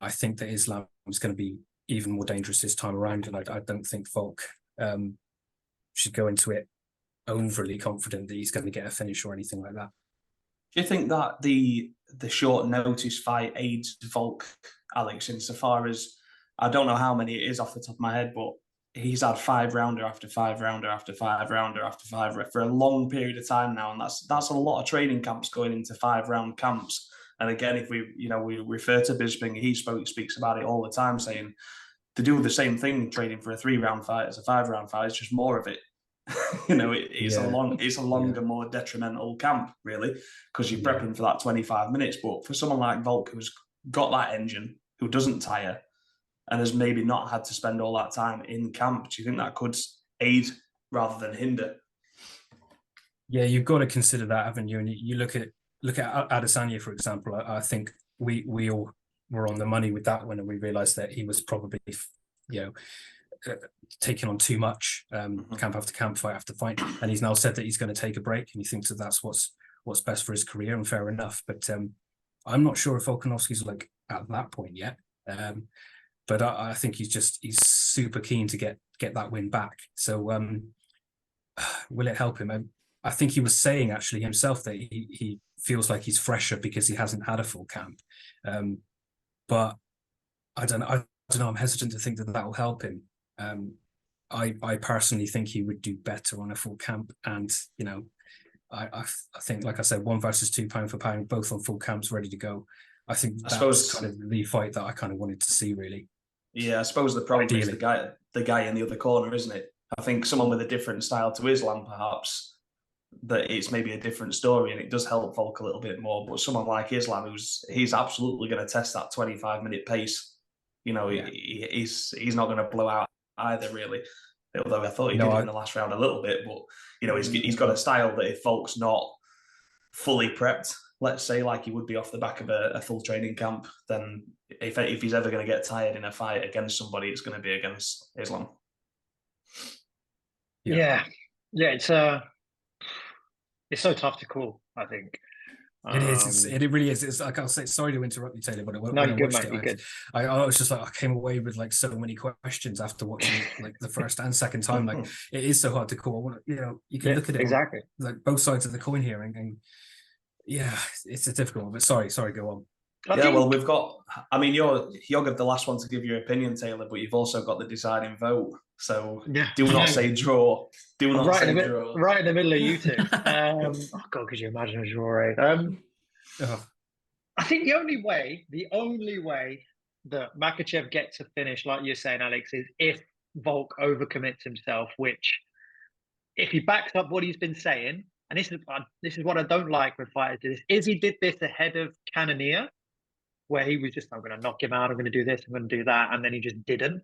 I think that Islam is going to be even more dangerous this time around, and I don't think Volk should go into it overly confident that he's going to get a finish or anything like that. Do you think that the short notice fight aids Volk, Alex, insofar as, I don't know how many it is off the top of my head, but he's had 5-rounder after 5-rounder after 5-rounder after 5 for a long period of time now, and that's a lot of training camps going into 5-round camps. And again, if we refer to Bisping, he speaks about it all the time, saying to do the same thing training for a 3-round fight as a 5-round fight, it's just more of it. It's a longer, more detrimental camp, really, because you're prepping for that 25 minutes. But for someone like Volk, who's got that engine, who doesn't tire, and has maybe not had to spend all that time in camp, do you think that could aid rather than hinder? Yeah, you've got to consider that, haven't you? And you look at Adesanya, for example. I think we all were on the money with that one, and we realised that he was probably, taking on too much camp after camp, fight after fight, and he's now said that he's going to take a break, and he thinks that that's what's best for his career, and fair enough. But I'm not sure if Volkanovski's like at that point yet. But I think he's super keen to get that win back. So will it help him? I think he was saying actually himself that he feels like he's fresher because he hasn't had a full camp. But I don't know. I'm hesitant to think that will help him. I personally think he would do better on a full camp, and I think, like I said, 1 versus 2 pound for pound, both on full camps, ready to go. I think that's kind of the fight that I kind of wanted to see, really. Yeah, I suppose the problem is the guy in the other corner, isn't it? I think someone with a different style to Islam, perhaps, that it's maybe a different story, and it does help Volk a little bit more. But someone like Islam, he's absolutely going to test that 25-minute pace. He's not going to blow out either, really. Although I thought he did in the last round a little bit, but he's got a style that if Volk's not fully prepped, let's say, like he would be off the back of a full training camp, then if he's ever going to get tired in a fight against somebody, it's going to be against Islam. Yeah, it's so tough to call, I think. It is. It really is. It's like, I'll say, sorry to interrupt you, Taylor, but when I watched it, I was just like, I came away with like so many questions after watching it, like the first and second time. Like, it is so hard to call. You can look at it exactly like both sides of the coin here, and yeah, it's a difficult one. But sorry, go on. Well, we've got. I mean, you're the last one to give your opinion, Taylor, but you've also got the deciding vote. So do not say draw. Do not say draw. Right in the middle of you two. Oh God, could you imagine a draw? I think the only way that Makhachev gets a finish, like you're saying, Alex, is if Volk overcommits himself. Which, if he backs up what he's been saying, and this is what I don't like when fighters do this, is he did this ahead of Cannonier, where he was just, I'm going to knock him out, I'm going to do this, I'm going to do that, and then he just didn't.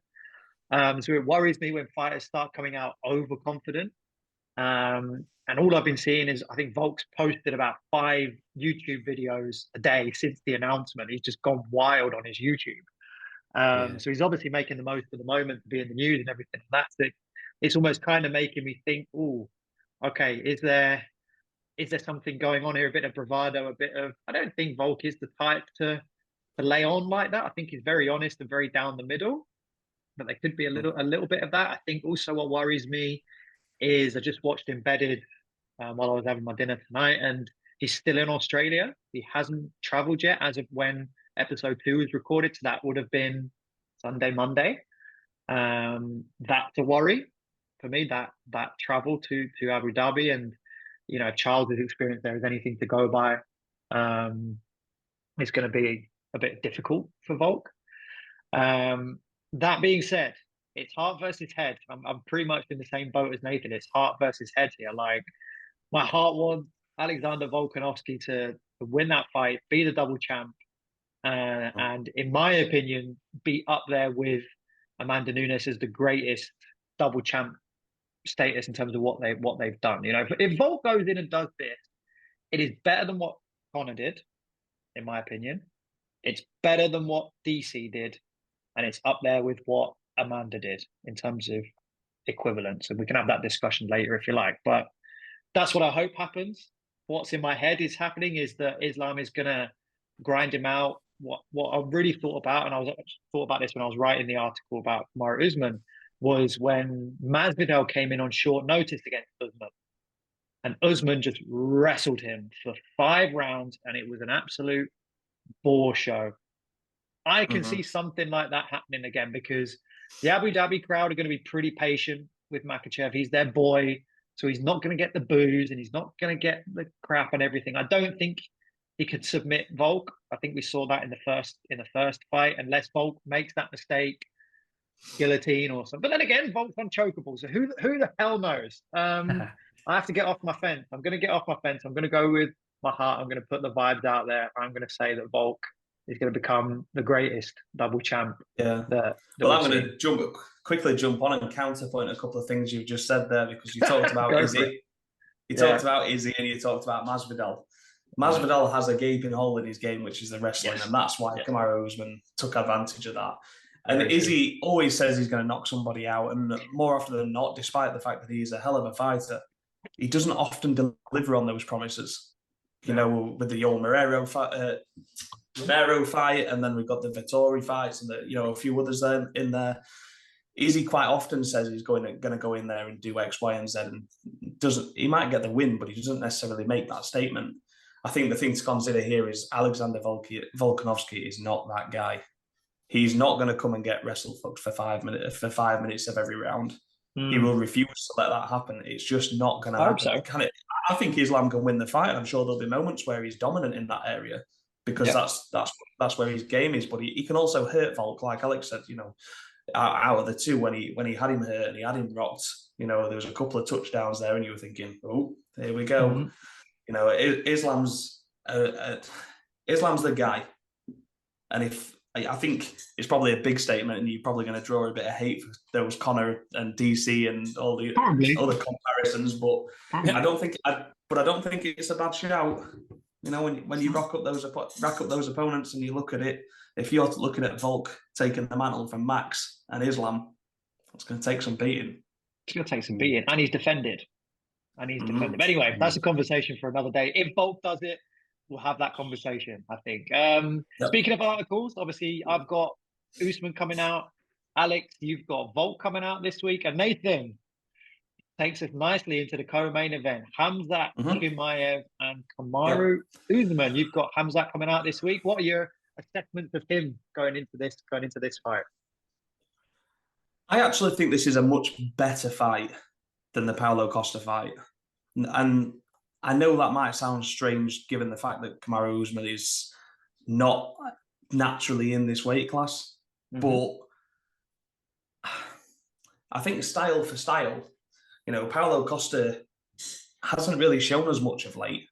So it worries me when fighters start coming out overconfident. And all I've been seeing is, I think Volk's posted about 5 YouTube videos a day since the announcement. He's just gone wild on his YouTube. So he's obviously making the most of the moment to be in the news and everything. And that's it. It's almost kind of making me think, oh, okay, is there something going on here? A bit of bravado, I don't think Volk is the type to lay on like that. I think he's very honest and very down the middle. But there could be a little bit of that. I think also what worries me is I just watched Embedded while I was having my dinner tonight, and he's still in Australia. He hasn't travelled yet as of when episode 2 was recorded. So that would have been Sunday, Monday. That's a worry for me, that travel to Abu Dhabi, and childhood experience there is anything to go by. It's going to be a bit difficult for Volk. That being said, it's heart versus head. I'm pretty much in the same boat as Nathan. It's heart versus head here. Like, my heart wants Alexander Volkanovski to win that fight, be the double champ, and in my opinion, be up there with Amanda Nunes as the greatest double champ status in terms of what they've done. If Volk goes in and does this, it is better than what Conor did, in my opinion. It's better than what DC did. And it's up there with what Amanda did in terms of equivalence. And we can have that discussion later if you like. But that's what I hope happens. What's in my head is happening is that Islam is going to grind him out. What I really thought about, and I thought about this when I was writing the article about Kamaru Usman, was when Masvidal came in on short notice against Usman. And Usman just wrestled him for 5 rounds, and it was an absolute bore show. I can see something like that happening again because the Abu Dhabi crowd are going to be pretty patient with Makhachev. He's their boy, so he's not going to get the boos and he's not going to get the crap and everything. I don't think he could submit Volk. I think we saw that in the first fight, unless Volk makes that mistake, guillotine or something. But then again, Volk's unchokeable, so who the hell knows? I have to get off my fence. I'm going to get off my fence. I'm going to go with my heart. I'm going to put the vibes out there. I'm going to say that Volk is going to become the greatest double champ. Yeah. Well, I'm going to quickly jump on and counterpoint a couple of things you've just said there, because you talked about Izzy. You talked about Izzy and you talked about Masvidal. Masvidal has a gaping hole in his game, which is the wrestling, and that's why Kamaru Usman took advantage of that. And Izzy always says he's going to knock somebody out, and more often than not, despite the fact that he's a hell of a fighter, he doesn't often deliver on those promises. You know, with the Yoel Romero fight, and then we've got the Vettori fights, and a few others there in there. Izzy quite often says he's going to go in there and do X, Y, and Z, and he might get the win, but he doesn't necessarily make that statement. I think the thing to consider here is Alexander Volkanovski is not that guy. He's not going to come and get wrestle fucked for 5 minutes of every round. He will refuse to let that happen. It's just not going to happen. So. I think Islam can win the fight, and I'm sure there'll be moments where he's dominant in that area, because that's where his game is. But he can also hurt Volk, like Alex said. Out of the two, when he had him hurt and he had him rocked, there was a couple of touchdowns there, and you were thinking, oh, here we go. Islam's the guy, and I think it's probably a big statement, and you're probably going to draw a bit of hate for those Conor and DC and all the other comparisons. But I don't think it's a bad shout. When you rack up those opponents and you look at it, if you're looking at Volk taking the mantle from Max and Islam, it's going to take some beating. It's going to take some beating, and he's defended. But anyway, that's a conversation for another day. If Volk does it, we'll have that conversation, I think. Speaking of articles, obviously, I've got Usman coming out. Alex, you've got Volk coming out this week. And Nathan takes us nicely into the co-main event. Khamzat Chimaev and Kamaru Usman. You've got Khamzat coming out this week. What are your assessments of him going into this fight? I actually think this is a much better fight than the Paulo Costa fight. And I know that might sound strange given the fact that Kamaru Usman is not naturally in this weight class, but I think style for style, Paulo Costa hasn't really shown us much of late,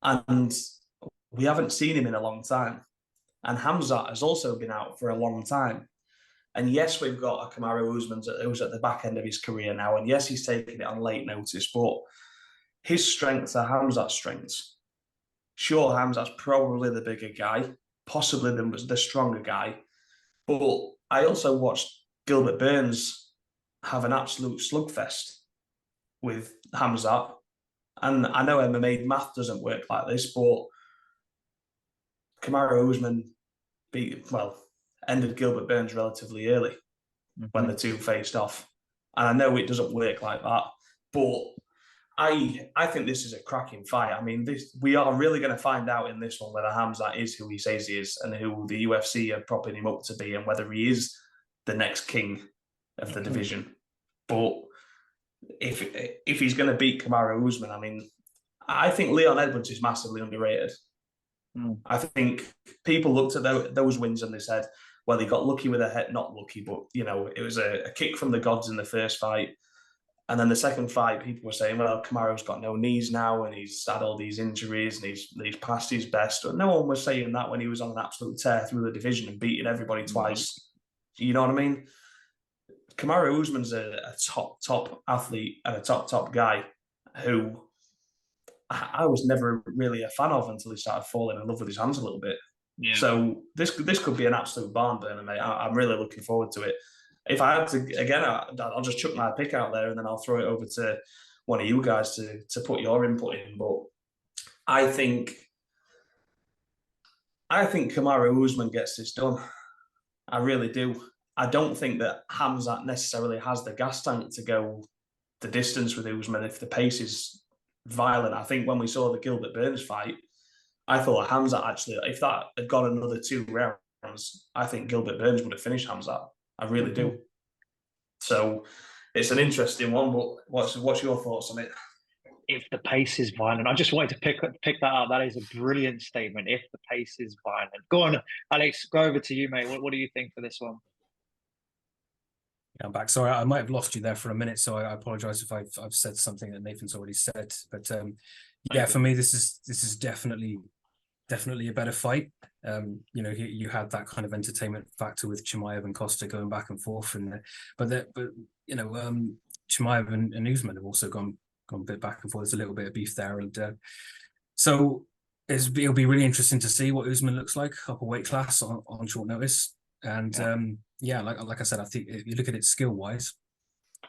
and we haven't seen him in a long time. And Khamzat has also been out for a long time. And yes, we've got a Kamaru Usman who's at the back end of his career now, and yes, he's taking it on late notice, but his strengths are Khamzat's strengths. Sure, Khamzat's probably the bigger guy, possibly the stronger guy. But I also watched Gilbert Burns have an absolute slugfest with Khamzat. And I know MMA math doesn't work like this, but Kamaru Usman ended Gilbert Burns relatively early when the two faced off. And I know it doesn't work like that, but I think this is a cracking fight. I mean, we are really going to find out in this one whether Khamzat is who he says he is and who the UFC are propping him up to be, and whether he is the next king of the division. But if he's going to beat Kamaru Usman, I mean, I think Leon Edwards is massively underrated. I think people looked at those wins and they said, well, he got lucky with a head, not lucky, but, it was a kick from the gods in the first fight. And then the second fight, people were saying, well, Kamaru's got no knees now and he's had all these injuries and he's past his best. But no one was saying that when he was on an absolute tear through the division and beating everybody twice. You know what I mean? Kamaru Usman's a top athlete and a top guy who I was never really a fan of until he started falling in love with his hands a little bit. Yeah. So this could be an absolute barn burner, mate. I'm really looking forward to it. If I had to, again, I'll just chuck my pick out there and then I'll throw it over to one of you guys to put your input in. But I think Kamaru Usman gets this done. I really do. I don't think that Hamzat necessarily has the gas tank to go the distance with Usman if the pace is violent. I think when we saw the Gilbert Burns fight, I thought Hamzat actually, if that had gone another 2 rounds, I think Gilbert Burns would have finished Hamzat. I really do. So it's an interesting one, but what's your thoughts on it? If the pace is violent, I just wanted to pick that up. That is a brilliant statement. If the pace is violent, go on, Alex. Go over to you, mate. What do you think for this one? I'm back. Sorry, I might have lost you there for a minute, so I apologize if I've said something that Nathan's already said. But yeah, for me, this is definitely a better fight. You know, you had that kind of entertainment factor with Chimaev and Costa going back and forth, but you know, Chimaev and Usman have also gone a bit back and forth. There's a little bit of beef there, and so it'll be really interesting to see what Usman looks like up a weight class on short notice. And yeah, like I said, I think if you look at it skill wise,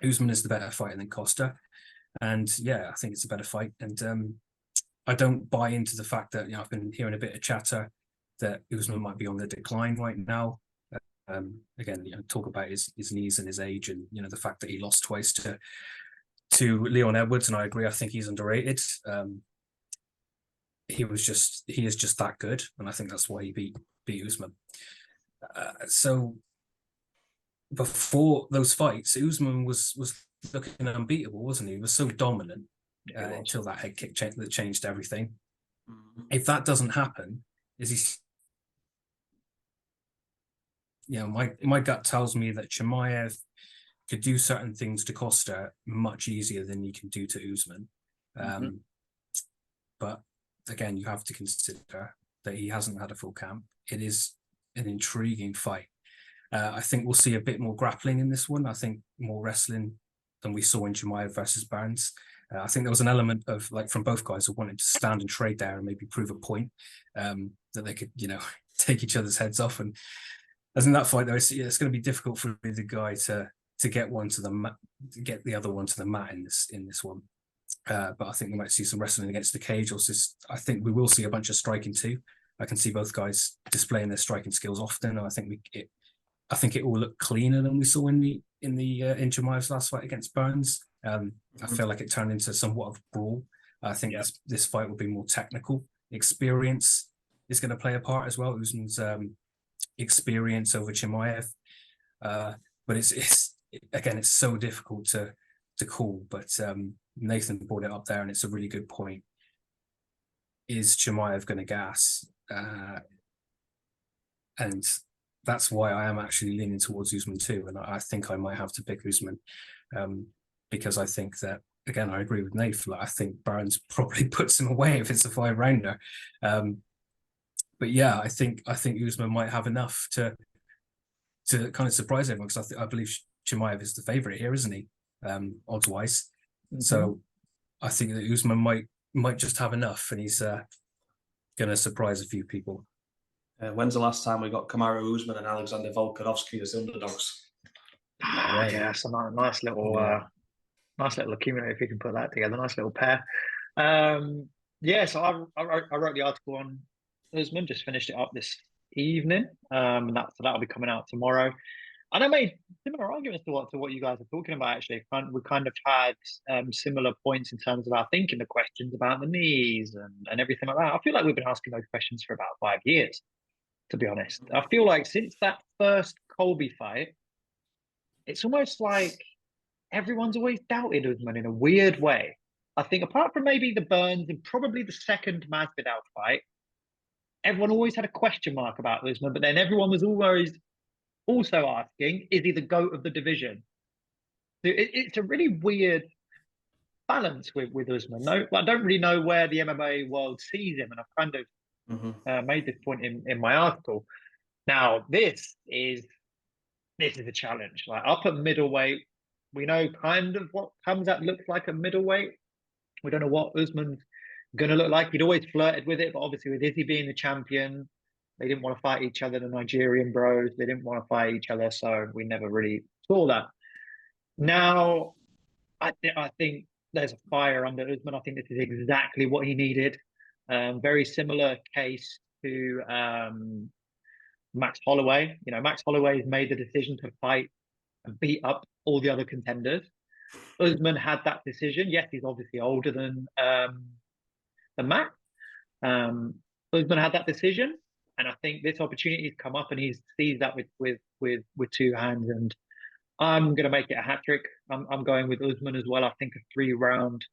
Usman is the better fighter than Costa, and yeah, I think it's a better fight. And I don't buy into the fact that, you know, I've been hearing a bit of chatter that Usman might be on the decline right now. Again, you know, talk about his knees and his age, and you know the fact that he lost twice to Leon Edwards, and I agree. I think he's underrated. He is just that good, and I think that's why he beat Usman. So before those fights, Usman was looking unbeatable, wasn't he? He was so dominant until that head kick that changed everything. If that doesn't happen, is he? You know, my gut tells me that Chimaev could do certain things to Costa much easier than he can do to Usman. But again, you have to consider that he hasn't had a full camp. It is an intriguing fight. I think we'll see a bit more grappling in this one. I think more wrestling than we saw in Chimaev versus Burns. I think there was an element of, like, from both guys who wanted to stand and trade there and maybe prove a point, that they could, you know, take each other's heads off. And as in that fight, though, it's going to be difficult for the guy to get one to the mat, get the other one to the mat in this one. But I think we might see some wrestling against the cage. Also, I think we will see a bunch of striking too. I can see both guys displaying their striking skills often. And I think it will look cleaner than we saw in Chimaev's last fight against Burns. I feel like it turned into somewhat of a brawl. I think this fight will be more technical. Experience is going to play a part as well. Usman's experience over Chimaev, but it's so difficult to call. But Nathan brought it up there, and it's a really good point. Is Chimaev going to gas? And that's why I am actually leaning towards Usman too, and I think I might have to pick Usman, because I think that, again, I agree with Nathan. I think Burns probably puts him away if it's a 5-rounder. But yeah, I think Usman might have enough to kind of surprise everyone, because I believe Chimaev is the favourite here, isn't he? Odds wise. So I think that Usman might just have enough, and he's going to surprise a few people. When's the last time we got Kamaru Usman and Alexander Volkanovski as underdogs? Yeah, it's a nice little accumulator if you can put that together. Nice little pair. So I wrote the article on Usman, just finished it up this evening, and that'll be coming out tomorrow. And I made similar arguments to what you guys are talking about. Actually, we kind of had similar points in terms of our thinking, the questions about the knees and everything like that. I feel like we've been asking those questions for about 5 years, to be honest. I feel like since that first Colby fight, it's almost like everyone's always doubted Usman in a weird way. I think apart from maybe the Burns and probably the second Masvidal fight, everyone always had a question mark about Usman, but then everyone was always also asking, is he the GOAT of the division? It's a really weird balance with Usman. No, I don't really know where the MMA world sees him, and I've kind of made this point in my article. Now, this is a challenge. Like, up at middleweight, we know kind of what Hamzat looks like at middleweight. We don't know what Usman's going to look like. He'd always flirted with it, but obviously with Izzy being the champion, they didn't want to fight each other, the Nigerian bros. They didn't want to fight each other, so we never really saw that. Now, I think there's a fire under Usman. I think this is exactly what he needed. Very similar case to Max Holloway. Max Holloway has made the decision to fight and beat up all the other contenders. Usman had that decision. Yes, he's obviously older than Max. Usman had that decision, and I think this opportunity has come up, and he sees that with two hands. And I'm going to make it a hat trick. I'm going with Usman as well. I think a 3-round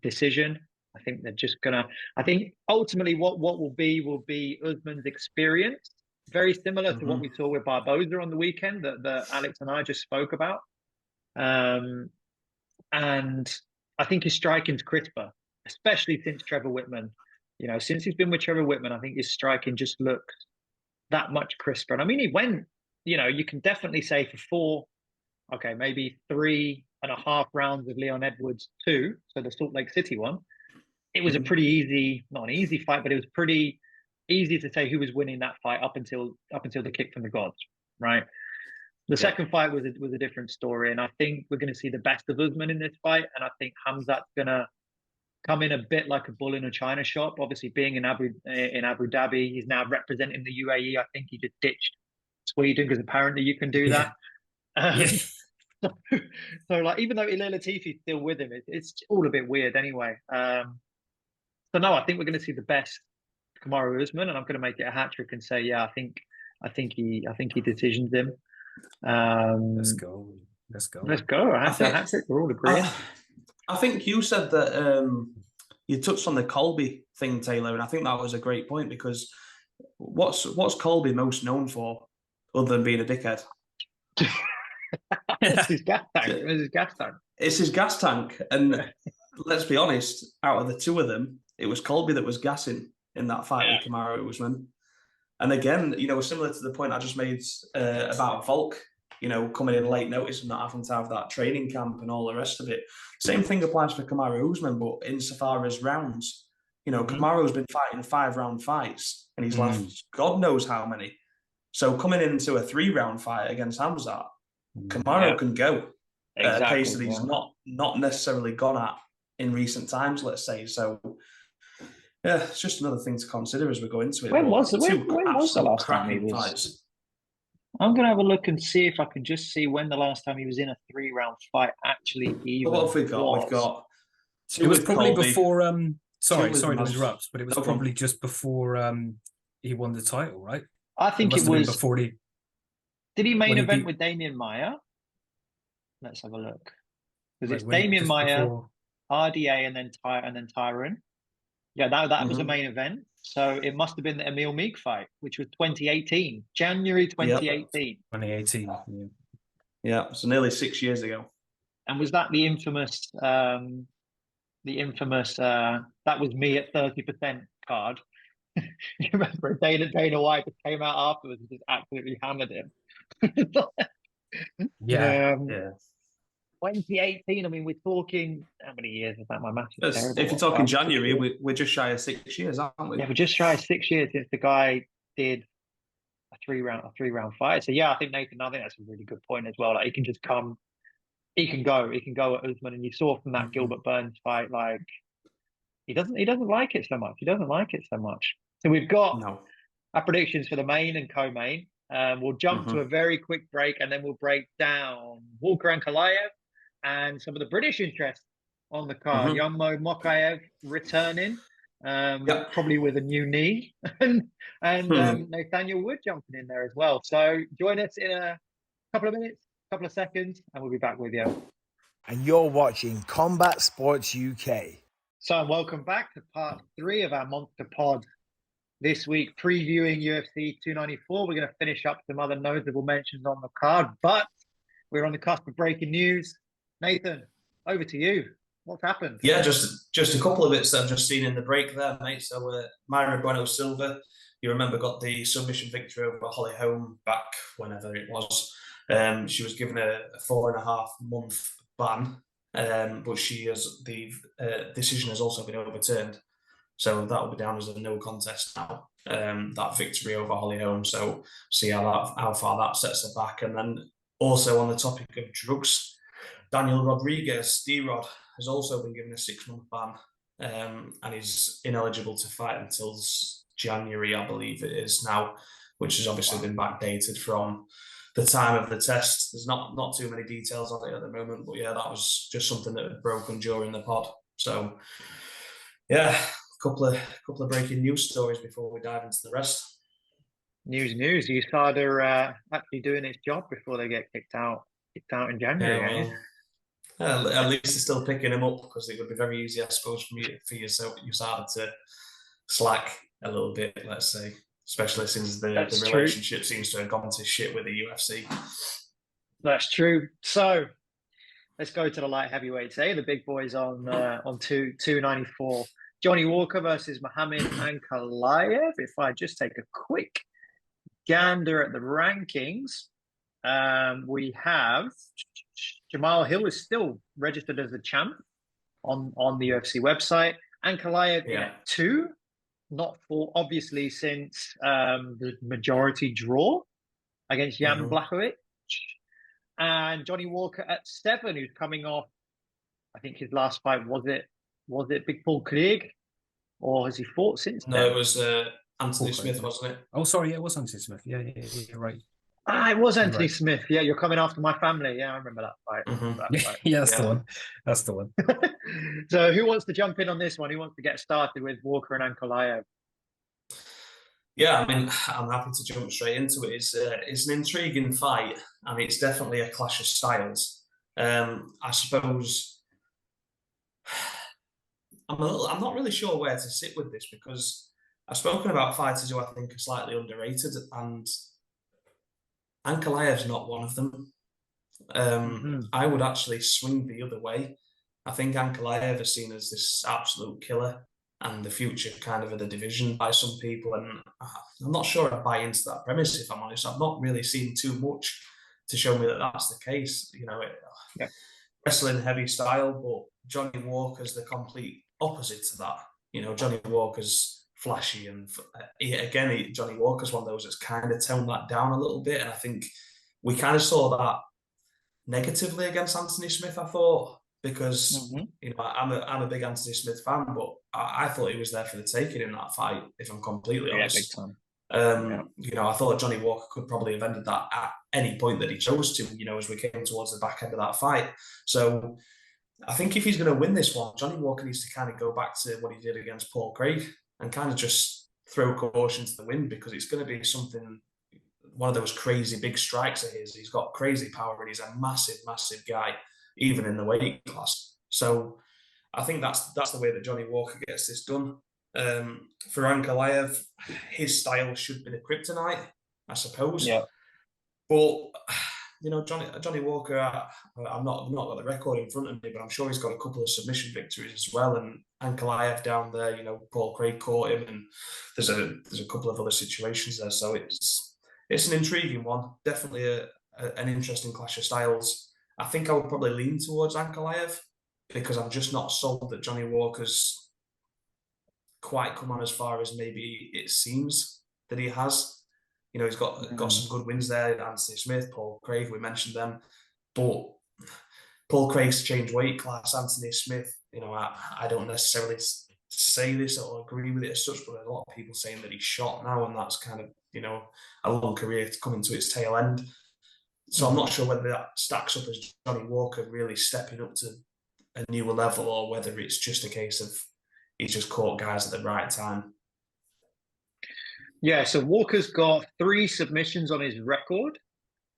decision. I think they're just gonna. I think ultimately what will be Usman's experience, very similar to what we saw with Barboza on the weekend that Alex and I just spoke about. And I think his striking's crisper, especially since Trevor Whitman. Since he's been with Trevor Whitman, I think his striking just looks that much crisper. And I mean, he went. You can definitely say for 4, okay, maybe 3.5 rounds of Leon Edwards 2, so the Salt Lake City one. It was a pretty easy, not an easy fight, but it was pretty easy to say who was winning that fight up until the kick from the gods, right? The second fight was a different story, and I think we're going to see the best of Usman in this fight, and I think Khamzat's going to come in a bit like a bull in a china shop. Obviously, being in Abu Dhabi, he's now representing the UAE. I think he just ditched Sweden because apparently you can do that. So like, even though Ilir Latifi's still with him, it's all a bit weird anyway. So no, I think we're going to see the best Kamaru Usman, and I'm going to make it a hat trick and say, yeah, I think he decisions him. Let's go. I think hat trick. We're all agreeing. I think you said that you touched on the Colby thing, Taylor, and I think that was a great point, because what's Colby most known for other than being a dickhead? It's his gas tank. It's his gas tank. And let's be honest, out of the two of them, it was Colby that was gassing in that fight with Kamaru Usman. And again, similar to the point I just made about Volk, coming in late notice and not having to have that training camp and all the rest of it. Same thing applies for Kamaru Usman, but insofar as rounds, Kamaru's been fighting 5-round fights, and he's lost God knows how many. So coming into a 3-round fight against Khamzat, Kamaru can go at a pace that he's not necessarily gone at in recent times, let's say. So yeah, it's just another thing to consider as we go into it. When was the last time he was? Fights. I'm going to have a look and see if I can just see when the last time he was in a 3-round fight actually even What have we got? was. We've got It was probably Colby. before. Sorry to Usman. interrupt, but it was probably just before he won the title, right? I think it was before he. Did he main when he event beat- with Damian Maia? Let's have a look. Because Wait, it's when- Damian just Maia, before- RDA, and then Tyron. Yeah, that was a main event. So it must have been the Emil Meek fight, which was 2018, January 2018. 2018. Yeah, so nearly 6 years ago. And was that the infamous that was me at 30% card? You remember Dana White just came out afterwards and just absolutely hammered him. Yeah. 2018. I mean, we're talking how many years is that? My math is terrible. If you're talking January, we're just shy of 6 years, aren't we? Yeah, we're just shy of 6 years since the guy did a three round fight. So yeah, I think Nathan, I think that's a really good point as well. Like, he can just come, he can go at Usman, and you saw from that Gilbert Burns fight, like he doesn't like it so much. So we've got our predictions for the main and co-main. We'll jump to a very quick break, and then we'll break down Walker and Kalayev and some of the British interest on the card. Yummo Mokaev returning, probably with a new knee, and Nathaniel Wood jumping in there as well. So join us in a couple of minutes, couple of seconds, and we'll be back with you. And you're watching Combat Sports UK. So welcome back to part 3 of our Monster Pod. This week, previewing UFC 294. We're going to finish up some other notable mentions on the card, but we're on the cusp of breaking news. Nathan, over to you. What's happened? Yeah, just a couple of bits that I've just seen in the break there, mate. So Myra Bueno Silva, you remember, got the submission victory over Holly Holm back whenever it was. She was given a 4.5 month ban, but the decision has also been overturned. So that will be down as a no contest now, that victory over Holly Holm. So see how far that sets her back. And then also on the topic of drugs, Daniel Rodriguez, D-Rod, has also been given a 6-month ban, and is ineligible to fight until January, I believe it is now. which has obviously been backdated from the time of the test. There's not too many details on it at the moment, but yeah, that was just something that had broken during the pod. So yeah, a couple of breaking news stories before we dive into the rest. News. USADA are actually doing its job before they get kicked out in January. At least they're still picking him up, because it would be very easy, I suppose, for USADA to slack a little bit, let's say, especially since the relationship seems to have gone to shit with the UFC. That's true. So let's go to the light heavyweights. The big boys on 294. Johnny Walker versus Muhammad Ankalaev. If I just take a quick gander at the rankings, we have Jamal Hill is still registered as a champ on the UFC website. Ankalaev at 2, not 4, obviously, since the majority draw against Jan Blachowicz. And Johnny Walker at 7, who's coming off, I think his last fight, was it Big Paul Craig? Or has he fought since then? No, it was Anthony Smith, wasn't it? Oh, sorry, it was Anthony Smith. Yeah, you're right. It was Anthony Smith. Yeah, you're coming after my family. Yeah, I remember that fight. Yeah, that's the one. That's the one. So who wants to jump in on this one? Who wants to get started with Walker and Ankalaev? Yeah, I mean, I'm happy to jump straight into it. It's an intriguing fight, and it's definitely a clash of styles. I suppose I'm not really sure where to sit with this, because I've spoken about fighters who I think are slightly underrated, and Ankalaev's not one of them. I would actually swing the other way. I think Ankalaev is seen as this absolute killer and the future kind of the division by some people, and I'm not sure I buy into that premise, if I'm honest. I've not really seen too much to show me that that's the case. Wrestling heavy style, but Johnny Walker's the complete opposite to that. Johnny Walker's flashy, and Johnny Walker's one of those that's kind of toned that down a little bit, and I think we kind of saw that negatively against Anthony Smith, I thought, because I'm a big Anthony Smith fan, but I thought he was there for the taking in that fight, if I'm completely honest. Big time. I thought Johnny Walker could probably have ended that at any point that he chose to, as we came towards the back end of that fight. So I think if he's going to win this one, Johnny Walker needs to kind of go back to what he did against Paul Craig and kind of just throw caution to the wind, because it's going to be one of those crazy big strikes of his. He's got crazy power, and he's a massive, massive guy, even in the weight class. So I think that's the way that Johnny Walker gets this done. For Ankalaev, his style should be the kryptonite, I suppose. Yeah. But Johnny Walker, I've not got the record in front of me, but I'm sure he's got a couple of submission victories as well. And Ankalaev down there, Paul Craig caught him, and there's a couple of other situations there. So it's an intriguing one. Definitely an interesting clash of styles. I think I would probably lean towards Ankalaev, because I'm just not sold that Johnny Walker's quite come on as far as maybe it seems that he has. He's got some good wins there. Anthony Smith, Paul Craig, we mentioned them. But Paul Craig's changed weight class. Anthony Smith, I don't necessarily say this or agree with it as such, but there's a lot of people saying that he's shot now, and that's kind of, a long career coming to its tail end. So I'm not sure whether that stacks up as Johnny Walker really stepping up to a newer level, or whether it's just a case of he's just caught guys at the right time. Yeah, so Walker's got 3 submissions on his record,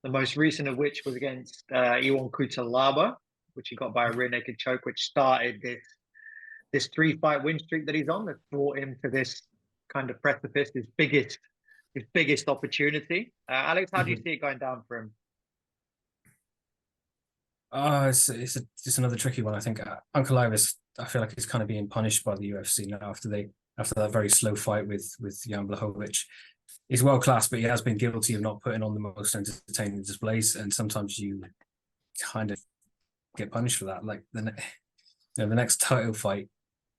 the most recent of which was against Ion Cutelaba, which he got by a rear naked choke, which started this 3-fight win streak that he's on, that brought him to this kind of precipice, his biggest opportunity. Alex, how do you see it going down for him? It's another tricky one. I think Ankalaev I feel like he's kind of being punished by the UFC now after that very slow fight with Jan Blachowicz. He's world class, but he has been guilty of not putting on the most entertaining displays, and sometimes you kind of get punished for that. Like the next title fight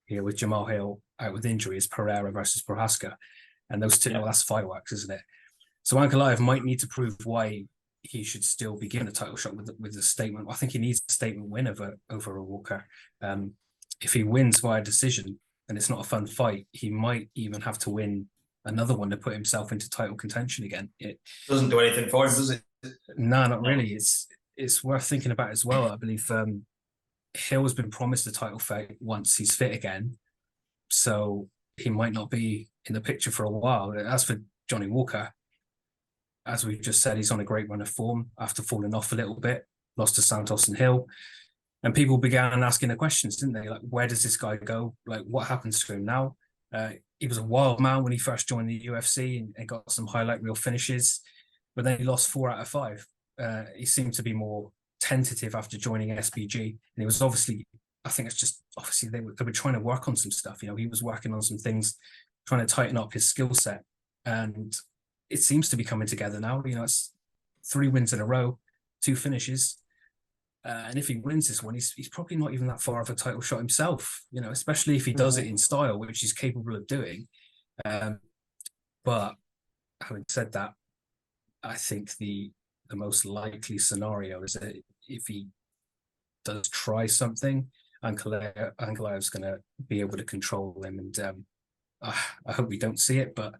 here with Jamal Hill out with injury is Pereira versus Prohaska, and those two, that's fireworks, isn't it? So Ankalaev might need to prove why he should still be given a title shot with a statement. I think he needs a statement win over a Walker. If he wins via decision and it's not a fun fight, he might even have to win another one to put himself into title contention again. It doesn't do anything for him, does it? No, not really. It's worth thinking about as well. I believe Hill has been promised a title fight once he's fit again, so he might not be in the picture for a while. As for Johnny Walker, as we've just said, he's on a great run of form after falling off a little bit, lost to Santos and Hill. And people began asking the questions, didn't they? Like, where does this guy go? Like, what happens to him now? He was a wild man when he first joined the UFC and got some highlight reel finishes, but then he lost 4 out of 5. He seemed to be more tentative after joining SBG, and he was obviously, I think it's just obviously they were trying to work on some stuff. You know, he was working on some things, trying to tighten up his skill set, and it seems to be coming together now. You know, it's 3 wins in a row, 2 finishes. And if he wins this one, he's probably not even that far of a title shot himself, you know, especially if he does it in style, which he's capable of doing. But having said that, I think the most likely scenario is that if he does try something, Ankalaev's going to be able to control him. And I hope we don't see it, but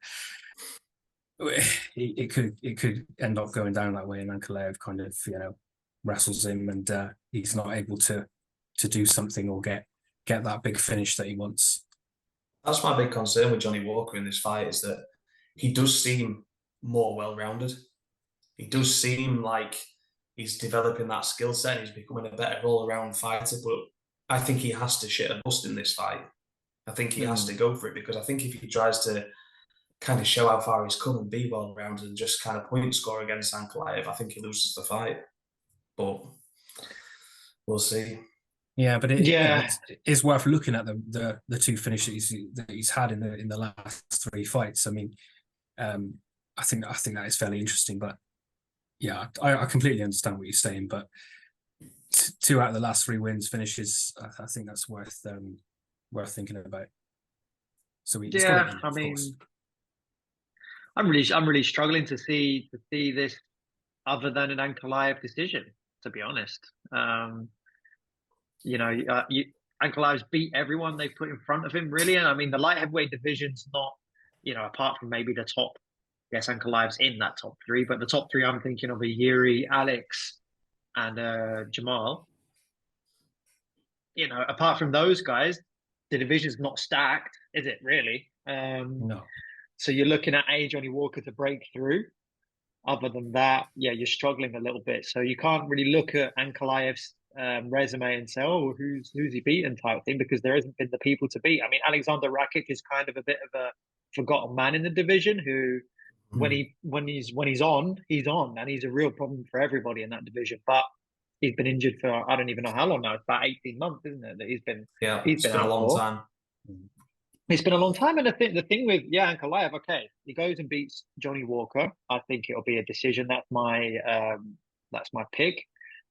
it could end up going down that way, and Ankalaev kind of, you know, wrestles him, and he's not able to do something or get that big finish that he wants. That's my big concern with Johnny Walker in this fight, is that he does seem more well-rounded. He does seem like he's developing that skill set. He's becoming a better all-around fighter, but I think he has to shit a bust in this fight. I think he has to go for it, because I think if he tries to kind of show how far he's come and be well-rounded and just kind of point score against Ankalaev, I think he loses the fight. But we'll see. Yeah, but it's worth looking at the 2 finishes that he's had in the last 3 fights. I mean, I think that is fairly interesting. But yeah, I completely understand what you're saying. But 2 out of the last 3 wins finishes, I think that's worth thinking about. So I mean, I'm really struggling to see this other than an Ankalaev decision, to be honest. You know, Ankalaev's beat everyone they put in front of him, really. And I mean, the light heavyweight division's not, you know, apart from maybe the top, yes, Ankalaev's in that top 3, but the top 3 I'm thinking of are Yuri, Alex, and Jamal. You know, apart from those guys, the division's not stacked, is it really? No. So you're looking at Johnny Walker to break through. Other than that, yeah, you're struggling a little bit. So you can't really look at Ankalaev's resume and say, oh, who's he beaten type thing, because there hasn't been the people to beat. I mean, Alexander Rakic is kind of a bit of a forgotten man in the division, who when he's on, and he's a real problem for everybody in that division. But he's been injured for, I don't even know how long now. It's about 18 months, isn't it? That he's been a long time. It's been a long time, and the thing with Ankalaev, okay, he goes and beats Johnny Walker. I think it'll be a decision. That's my pick,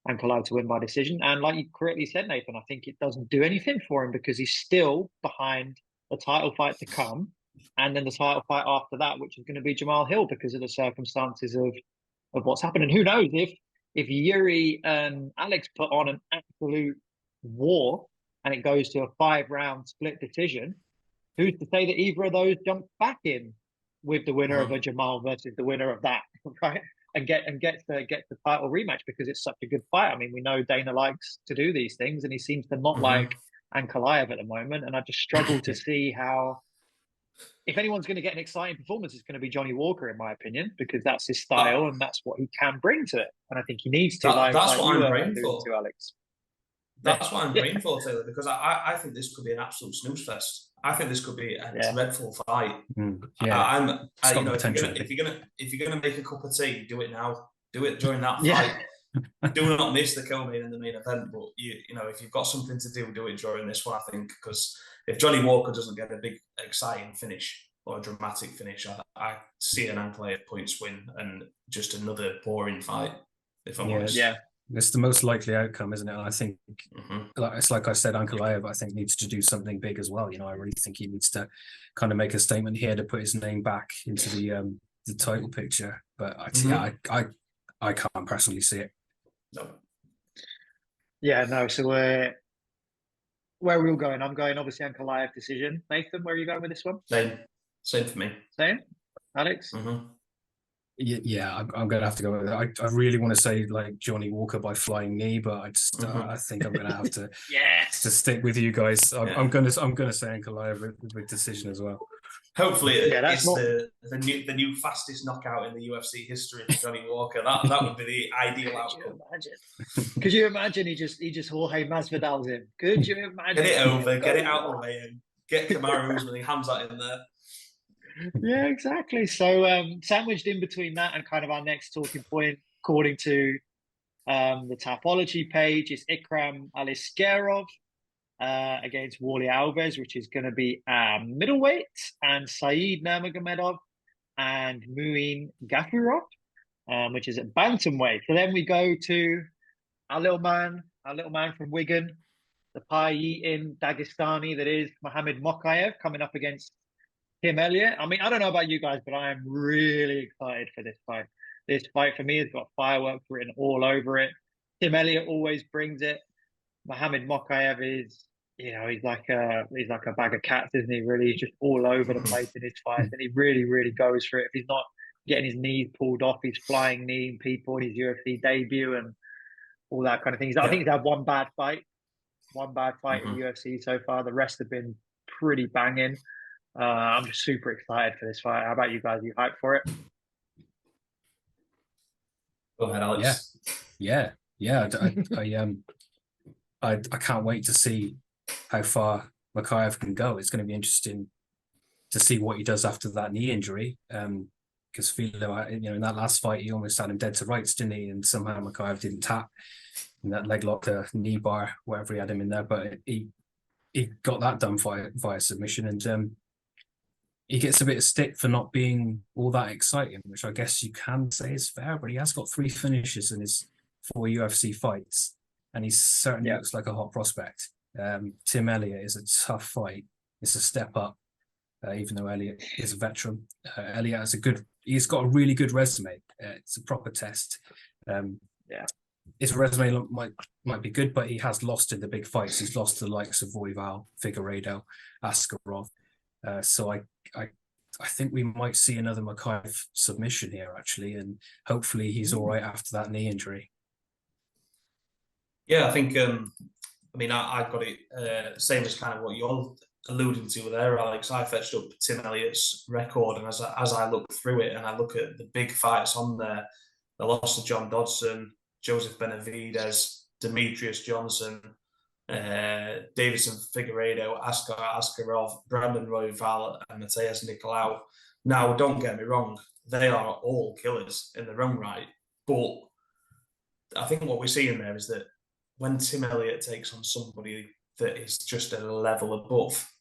Ankalaev to win by decision. And like you correctly said, Nathan, I think it doesn't do anything for him, because he's still behind the title fight to come, and then the title fight after that, which is going to be Jamal Hill, because of the circumstances of what's happened. And who knows if Yuri and Alex put on an absolute war and it goes to a 5-round split decision, who's to say that either of those jump back in with the winner of a Jamal versus the winner of that, right? And gets the title rematch, because it's such a good fight. I mean, we know Dana likes to do these things, and he seems to not like Ankalaev at the moment. And I just struggle to see how, if anyone's going to get an exciting performance, it's going to be Johnny Walker, in my opinion, because that's his style and that's what he can bring to it. And I think he needs to. That's what I'm praying for, Alex. That's what I'm praying for, Taylor, because I think this could be an absolute snooze fest. I think this could be a dreadful fight. Yeah, if you're gonna make a cup of tea, do it now. Do it during that fight. Do not miss the co-main and the main event. But you know, if you've got something to do it during this one. I think, because if Johnny Walker doesn't get a big, exciting finish or a dramatic finish, I see an Ankalaev points win and just another boring fight. If I'm honest. Yeah. It's the most likely outcome, isn't it? And I think, it's like I said, Ankalaev, I think, needs to do something big as well. You know, I really think he needs to kind of make a statement here to put his name back into the title picture. But I can't personally see it. No. Yeah, no. So where are we all going? I'm going obviously Ankalaev decision. Nathan, where are you going with this one? Same. Same for me. Same, Alex. Mm-hmm. Yeah, I'm going to have to go with that. I really want to say like Johnny Walker by flying knee, but I think I'm going to have to to stick with you guys. I'm going to say Ankalaev with big decision as well. Hopefully, it's the new fastest knockout in the UFC history for Johnny Walker. That would be the ideal outcome. Could you imagine he just Jorge Masvidal's him? Could you imagine? Get it over, get it out of the way, and get Kamaru Usman. He hams that in there. Yeah, exactly. So sandwiched in between that and kind of our next talking point, according to the Tapology page, is Ikram Aliskerov against Wally Alves, which is going to be middleweight, and Saeed Nurmagomedov and Muin Gafurov, which is at bantamweight. So then we go to our little man from Wigan, the pie-eating Dagestani that is Mohamed Mokaev, coming up against Tim Elliott. I mean, I don't know about you guys, but I am really excited for this fight. This fight for me has got fireworks written all over it. Tim Elliott always brings it. Mohamed Mokaev is, he's like a bag of cats, isn't he? Really, he's just all over the place in his fights, and he really, really goes for it. If he's not getting his knees pulled off, he's flying kneeing people in his UFC debut and all that kind of thing. I think he's had one bad fight in the UFC so far. The rest have been pretty banging. I'm just super excited for this fight. How about you guys? Are you hyped for it? Go ahead, Alex. Yeah. I can't wait to see how far Mokaev can go. It's going to be interesting to see what he does after that knee injury. Because Filo, in that last fight, he almost had him dead to rights, didn't he? And somehow Mokaev didn't tap in that leg lock, the knee bar, whatever he had him in there. But he got that done via submission, and he gets a bit of stick for not being all that exciting, which I guess you can say is fair. But he has got 3 finishes in his 4 UFC fights, and he certainly looks like a hot prospect. Tim Elliott is a tough fight. It's a step up, even though Elliott is a veteran. Elliott has he's got a really good resume. It's a proper test. His resume might be good, but he has lost in the big fights. He's lost to the likes of Royval, Figueiredo, Askarov. So I think we might see another Mokaev submission here, actually, and hopefully he's all right after that knee injury. Yeah, I think, I got it same as kind of what you're alluding to there, Alex. I fetched up Tim Elliott's record, and as I look through it and I look at the big fights on there, the loss of John Dodson, Joseph Benavidez, Demetrius Johnson, Davison Figueiredo, Askarov, Brandon Royval, and Mateus Nicolau. Now, don't get me wrong, they are all killers in their own right, but I think what we're seeing there is that when Tim Elliott takes on somebody that is just at a level above,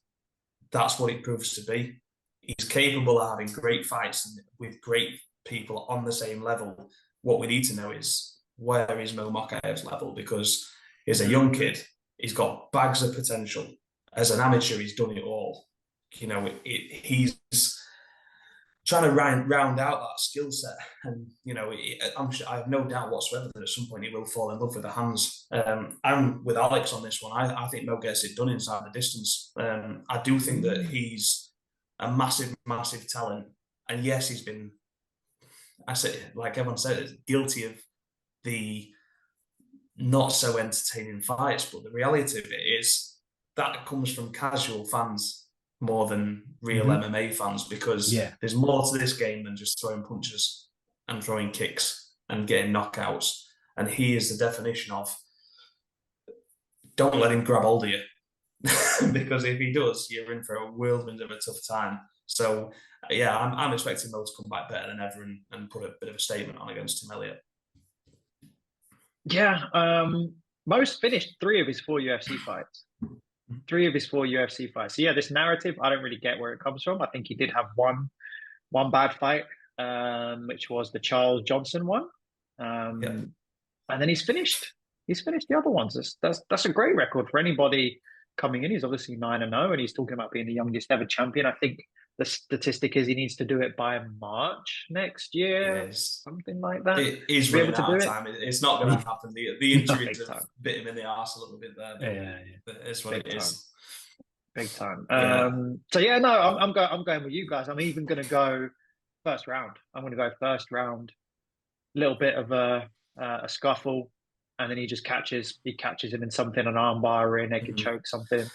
that's what it proves to be. He's capable of having great fights with great people on the same level. What we need to know is, where is Mo Mokaev's level? Because he's a young kid, he's got bags of potential. As an amateur, he's done it all. He's trying to round out that skill set, and I have no doubt whatsoever that at some point he will fall in love with the hands. I'm with Alex on this one. I think Mo gets it done inside the distance. I do think that he's a massive talent, and yes, he's been, I say, like everyone said, guilty of the not so entertaining fights. But the reality of it is that comes from casual fans more than real MMA fans, because there's more to this game than just throwing punches and throwing kicks and getting knockouts. And he is the definition of, don't let him grab hold of you. Because if he does, you're in for a whirlwind of a tough time. So, yeah, I'm expecting Mo to come back better than ever and put a bit of a statement on against Tim Elliott. Yeah, Mo's finished 3 of his 4 UFC fights. 3 of his 4 UFC fights. So yeah, this narrative, I don't really get where it comes from. I think he did have one bad fight, which was the Charles Johnson one. And then he's finished the other ones. That's a great record for anybody coming in. He's obviously 9-0, and he's talking about being the youngest ever champion. I think the statistic is he needs to do it by March next year, something like that. It is running out of time. It's not going to happen. The injuries have bit him in the arse a little bit there. Yeah. It's what it is. big time. Yeah. So yeah, no, I'm going with you guys. I'm even going to go first round. I'm going to go first round. Little bit of a scuffle, and then he catches him in something, an armbar or a naked choke, something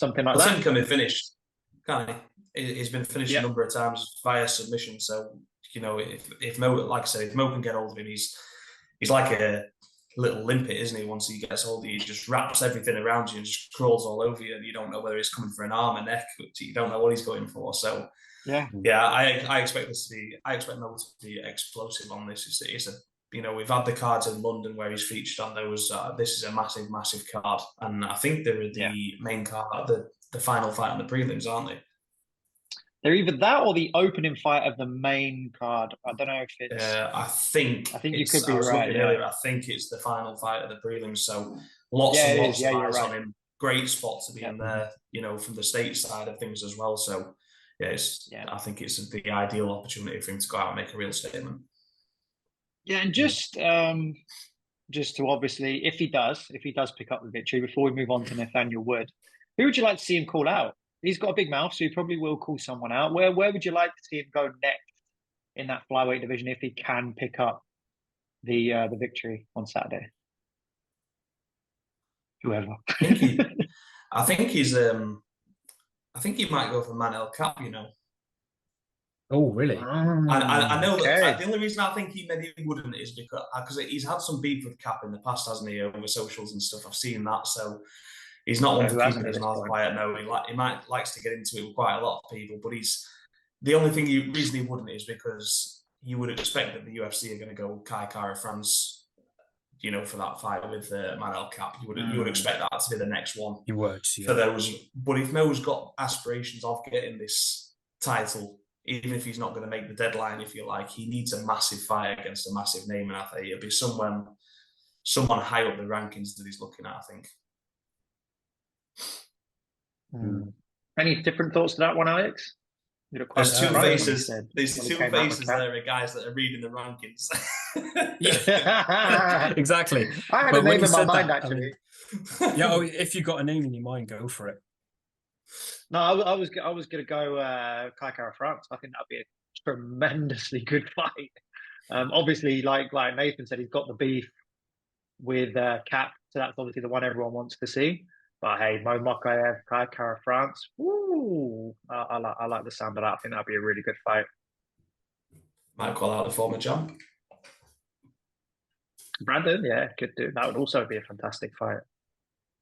like Well, that. Tim can be finished, can't he? He's been finished a number of times via submission. So if Mo, like I said, if Mo can get hold of him, he's like a little limpet, isn't he? Once he gets hold of you, he just wraps everything around you and just crawls all over you, and you don't know whether he's coming for an arm, a neck, you don't know what he's going for. So yeah, I expect Mo to be explosive on this. It's a we've had the cards in London where he's featured on those. This is a massive card, and I think they're the main card, the final fight on the prelims, aren't they? They're either that or the opening fight of the main card. I don't know if it's. I think you could be right. Earlier, I think it's the final fight of the prelims. So lots of eyes on him. Great spot to be in there. From the state side of things as well. So I think it's the ideal opportunity for him to go out and make a real statement. Yeah, and just to obviously, if he does pick up the victory, before we move on to Nathaniel Wood, who would you like to see him call out? He's got a big mouth, so he probably will call someone out. Where would you like to see him go next in that flyweight division if he can pick up the victory on Saturday? Whoever. I think he might go for Manel Cap. Oh, really? I know that the only reason I think he maybe wouldn't is because he's had some beef with Cap in the past, hasn't he, over socials and stuff. I've seen that, so he's not one for keeping his mouth quiet. No, he likes to get into it with quite a lot of people, but the only reason he wouldn't is because you would expect that the UFC are going to go Kai Kara France, for that fight with Manel Cap. You would expect that to be the next one. You would, for those. But if Mo's got aspirations of getting this title, even if he's not going to make the deadline, if you like, he needs a massive fight against a massive name, and I think it'll be someone high up the rankings that he's looking at, I think. Any different thoughts to that one, Alex? There's two faces. There's two faces there of guys that are reading the rankings. Yeah, exactly. I had a name in my mind, actually. If you got a name in your mind, go for it. No, I was going to go Kai Kara France. I think that'd be a tremendously good fight. Obviously, like Nathan said, he's got the beef with Cap, so that's obviously the one everyone wants to see. But hey, Mo Mokaev, Kai Kara France. Woo! I like the sound of that. I think that'd be a really good fight. Might call out the former champ. Brandon, yeah, could do. That would also be a fantastic fight.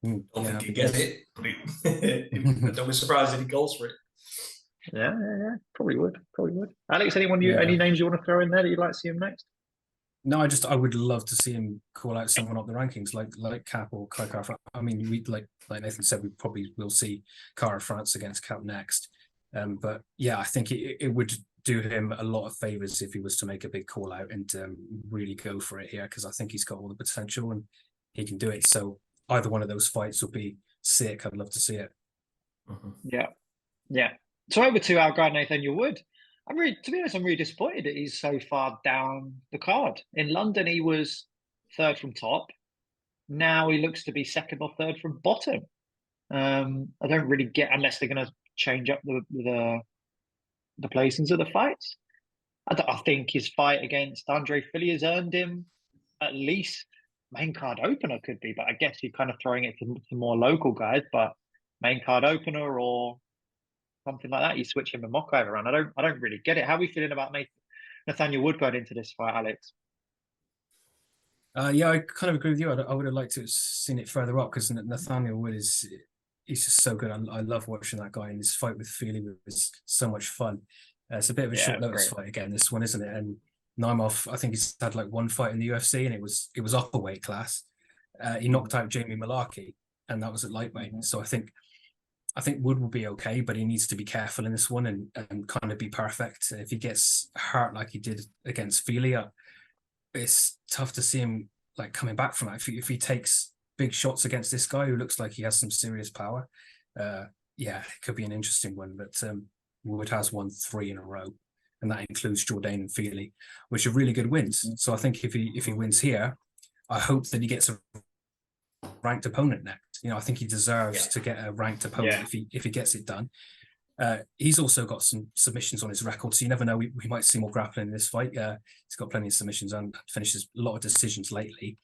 Don't think he gets it, but don't be surprised if he goes for it. Yeah. Probably would. Alex, any names you want to throw in there that you'd like to see him next? No, I would love to see him call out someone up the rankings, like Cap or Kai Kara France. I mean, we like Nathan said, we probably will see Kara France against Cap next. But yeah, I think it would do him a lot of favors if he was to make a big call out and really go for it here, because I think he's got all the potential and he can do it. So either one of those fights would be sick. I'd love to see it. Yeah. So over to our guy Nathaniel Wood. To be honest, I'm really disappointed that he's so far down the card. In London, he was third from top. Now he looks to be second or third from bottom. I don't really get, unless they're going to change up the placings of the fights. I think his fight against Andre Fili has earned him at least main card opener, could be, but I guess you're kind of throwing it to more local guys. But main card opener or something like that, you switch him and Mokaev around. I don't really get it. How are we feeling about Nathaniel Wood going into this fight, Alex? Yeah, I kind of agree with you. I would have liked to have seen it further up, because Nathaniel Wood he's just so good. I love watching that guy, and this fight with Fili was so much fun. It's a bit of a short notice fight again, this one, isn't it? And Naimov, I think he's had like one fight in the UFC, and it was upper weight class. He knocked out Jamie Malarkey, and that was at lightweight. So I think Wood will be okay, but he needs to be careful in this one and kind of be perfect. If he gets hurt like he did against Fili, it's tough to see him like coming back from that. If he takes big shots against this guy who looks like he has some serious power, it could be an interesting one. But Wood has won 3 in a row, and that includes Jourdain and Fili, which are really good wins. So I think if he wins here, I hope that he gets a ranked opponent next. I think he deserves to get a ranked opponent if he gets it done. He's also got some submissions on his record, so you never know. We might see more grappling in this fight. He's got plenty of submissions and finishes a lot of decisions lately.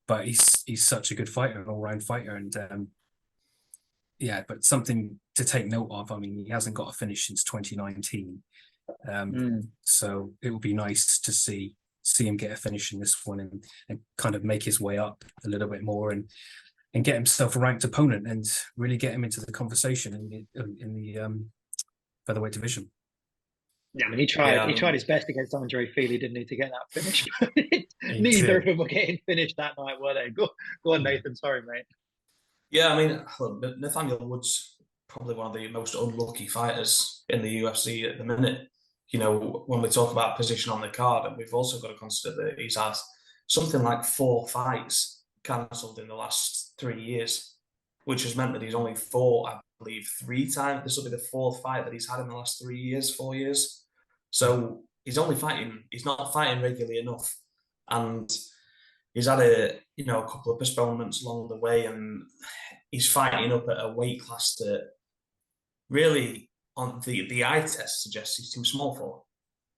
But he's such a good fighter, an all-round fighter, and but something to take note of. I mean, he hasn't got a finish since 2019, so it would be nice to see him get a finish in this one and kind of make his way up a little bit more and get himself a ranked opponent and really get him into the conversation in the featherweight division. Yeah, I mean, he tried his best against Andre Feely, didn't he, to get that finish? Neither of them were getting finished that night, were they? Go on, Nathan. Sorry, mate. Yeah, I mean, look, Nathaniel Wood's probably one of the most unlucky fighters in the UFC at the minute. When we talk about position on the card, and we've also got to consider that he's had something like 4 fights cancelled in the last 3 years, which has meant that he's only fought, I believe, 3 times. This will be the 4th fight that he's had in the last 3 years, 4 years. So he's not fighting regularly enough. And he's had a couple of postponements along the way, and he's fighting up at a weight class that really, on the eye test, suggests he's too small for.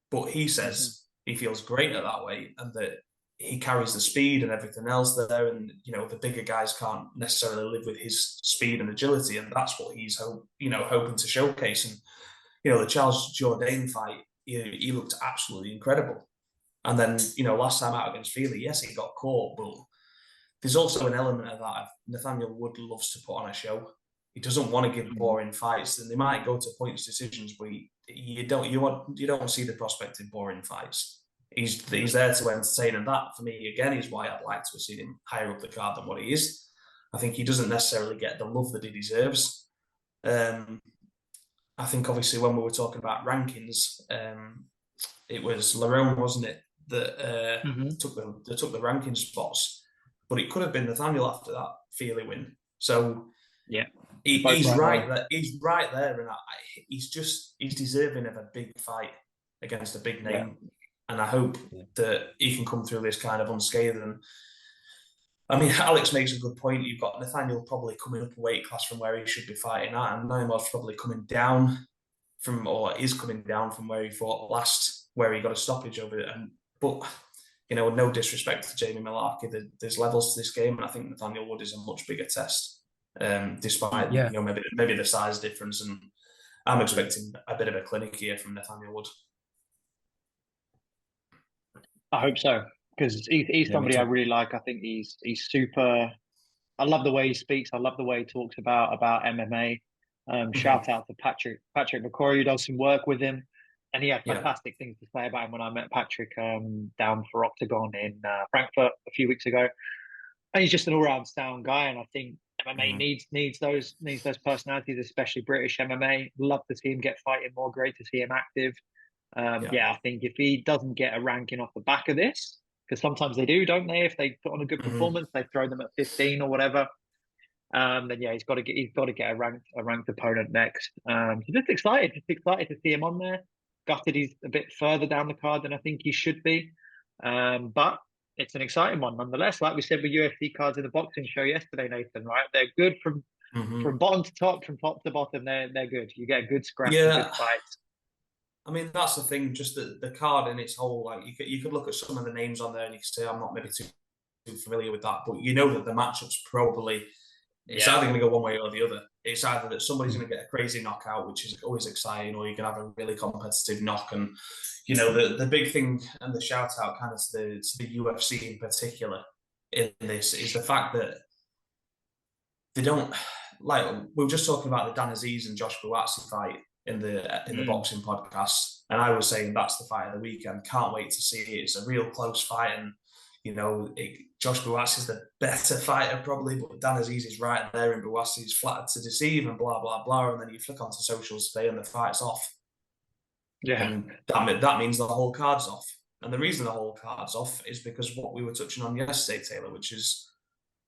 But he says he feels great at that weight, and that he carries the speed and everything else there, and the bigger guys can't necessarily live with his speed and agility, and that's what he's hoping to showcase. And the Charles Jourdain fight, he looked absolutely incredible. And then last time out against Feely, yes, he got caught, but there's also an element of that. Nathaniel Wood loves to put on a show. He doesn't want to give boring fights, and they might go to points decisions, but you don't see the prospect in boring fights. He's there to entertain, and that, for me, again, is why I'd like to have seen him higher up the card than what he is. I think he doesn't necessarily get the love that he deserves. I think, obviously, when we were talking about rankings, it was Lerone, wasn't it, that took the ranking spots, but it could have been Nathaniel after that Feely win. So he's right there. He's right there, and he's deserving of a big fight against a big name. Yeah. And I hope that he can come through this kind of unscathed. And I mean, Alex makes a good point. You've got Nathaniel probably coming up a weight class from where he should be fighting at, and Naimar's probably coming down from where he fought last, where he got a stoppage over it. But no disrespect to Jamie Malarkey, there's levels to this game, and I think Nathaniel Wood is a much bigger test, despite maybe the size difference. And I'm expecting a bit of a clinic here from Nathaniel Wood. I hope so, because he's somebody I really like. I think he's super. I love the way he speaks. I love the way he talks about MMA. Shout out to Patrick McCory, who does some work with him, and he had fantastic things to say about him when I met Patrick down for Octagon in Frankfurt a few weeks ago. And he's just an all-round sound guy, and I think MMA needs those personalities, especially British MMA. Love to see him get fighting more. Great to see him active. I think if he doesn't get a ranking off the back of this, because sometimes they do, don't they? If they put on a good performance, they throw them at 15 or whatever. Then he's got to get a ranked opponent next. So just excited to see him on there. Gutted he's a bit further down the card than I think he should be, but it's an exciting one nonetheless. Like we said with UFC cards in the boxing show yesterday, Nathan. Right, they're good from bottom to top, from top to bottom. They're good. You get a good scrap, good fights. I mean, that's the thing. Just the card in its whole, like you could look at some of the names on there and you could say I'm not maybe too familiar with that, but that the matchup's probably it's either going to go one way or the other. It's either that somebody's going to get a crazy knockout, which is always exciting, or you can have a really competitive knock. And the big thing and the shout out kind of to the UFC in particular in this is the fact that they don't, like we were just talking about the Dan Aziz and Josh Buatsi fight in the boxing podcast, and I was saying that's the fight of the weekend. Can't wait to see it. It's a real close fight, and Josh Buatsi is the better fighter probably, but Dan Aziz is right there, and Buatsi is flattered to deceive, and blah blah blah. And then you flick onto socials today, and the fight's off. Yeah, and that means the whole card's off. And the reason the whole card's off is because what we were touching on yesterday, Taylor, which is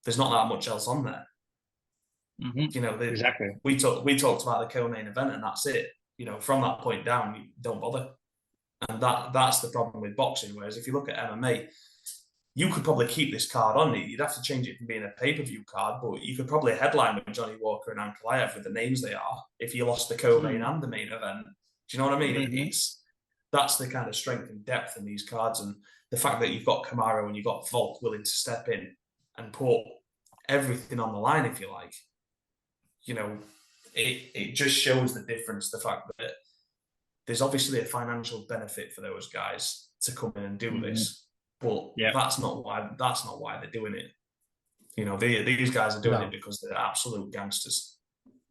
there's not that much else on there. Exactly. We talked about the co-main event, and that's it. From that point down, you don't bother, and that's the problem with boxing. Whereas if you look at MMA, you could probably keep this card on. You'd have to change it from being a pay-per-view card, but you could probably headline with Johnny Walker and Ankalaev with the names they are if you lost the co-main and the main event. Do you know what I mean? That's the kind of strength and depth in these cards, and the fact that you've got Kamaru and you've got Volk willing to step in and put everything on the line, if you like. You know, it just shows the difference. The fact that there's obviously a financial benefit for those guys to come in and do this. But that's not why they're doing it. You know, these guys are doing it because they're absolute gangsters.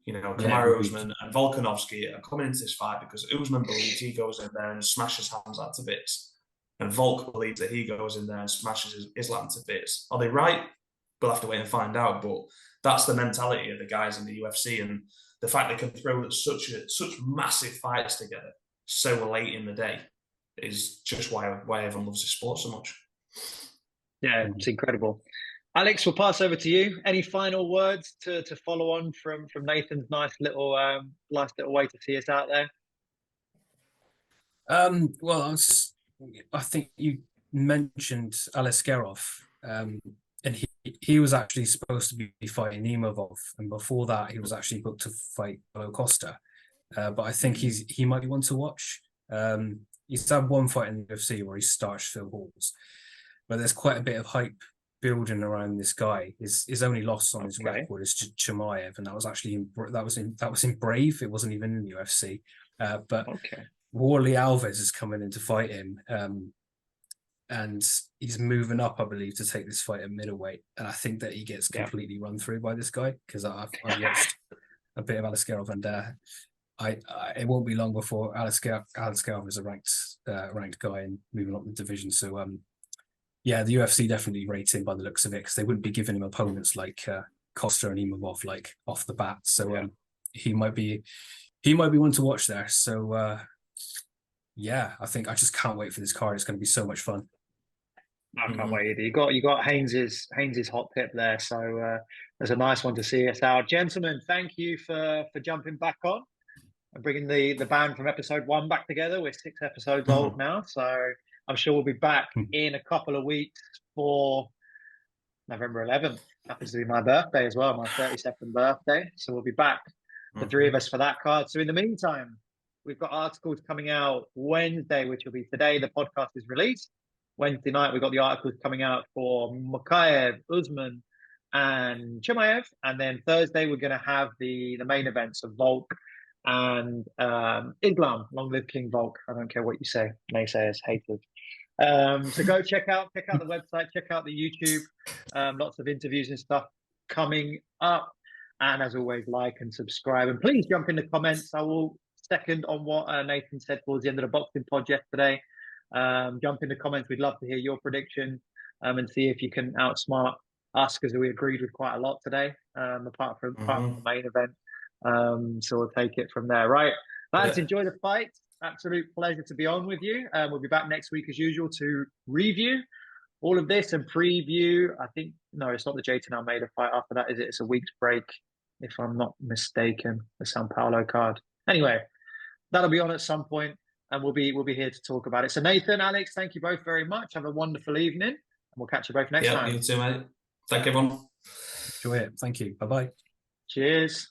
You know, Kamaru Usman and Volkanovski are coming into this fight because Usman believes he goes in there and smashes Hamzat to bits. And Volk believes that he goes in there and smashes Islam to bits. Are they right? We'll have to wait and find out. But that's the mentality of the guys in the UFC. And the fact they can throw such massive fights together so late in the day is just why everyone loves this sport so much. Yeah, it's incredible. Alex, we'll pass over to you. Any final words to follow on from Nathan's nice little way to see us out there? Well, I think you mentioned Aliskerov, and he was actually supposed to be fighting Nemavov, and before that he was actually booked to fight Paulo Costa. But I think he might be one to watch. He's had one fight in the UFC where he starched Phil Hawes, but there's quite a bit of hype building around this guy. His only loss on his record is to Chimaev, and that was in Brave. It wasn't even in the UFC. But Warley Alves is coming in to fight him, and he's moving up, I believe, to take this fight at middleweight. And I think that he gets completely run through by this guy, because I've watched a bit of Aliskerov, and it won't be long before Aliskerov is a ranked guy and moving up the division. So the UFC definitely rates him by the looks of it, because they wouldn't be giving him opponents like Costa and Imavov like off the bat. So he might be one to watch there. So I think I just can't wait for this card. It's going to be so much fun. I can't wait either. You got Haynes's hot tip there, so there's a nice one to see us out. Gentlemen, thank you for jumping back on and bringing the band from episode 1 back together. We're 6 episodes old now, so I'm sure we'll be back in a couple of weeks for November 11th. Happens to be my birthday as well, my 32nd birthday. So we'll be back, the three of us, for that card. So in the meantime, we've got articles coming out Wednesday, which will be today. The podcast is released. Wednesday night, we've got the articles coming out for Mokaev, Usman, and Chimaev. And then Thursday, we're going to have the main events of Volk and Islam. Long live King Volk. I don't care what you say. Naysayers, haters. So go check out the website, check out the YouTube. Lots of interviews and stuff coming up. And as always, like and subscribe. And please jump in the comments. I will second on what Nathan said towards the end of the boxing pod yesterday. Jump in the comments. We'd love to hear your prediction and see if you can outsmart us, because we agreed with quite a lot today, apart from the main event. So we'll take it from there. Right, lads, enjoy the fight. Absolute pleasure to be on with you. We'll be back next week as usual to review all of this and preview. I think, no, it's not the Jayton Almeida fight. After that, is it? It's a week's break, if I'm not mistaken, the Sao Paulo card. Anyway, that'll be on at some point, and we'll be here to talk about it. So Nathan, Alex, thank you both very much. Have a wonderful evening, and we'll catch you both next time. You too, mate. Thank you, everyone. Enjoy it. Thank you. Bye-bye. Cheers.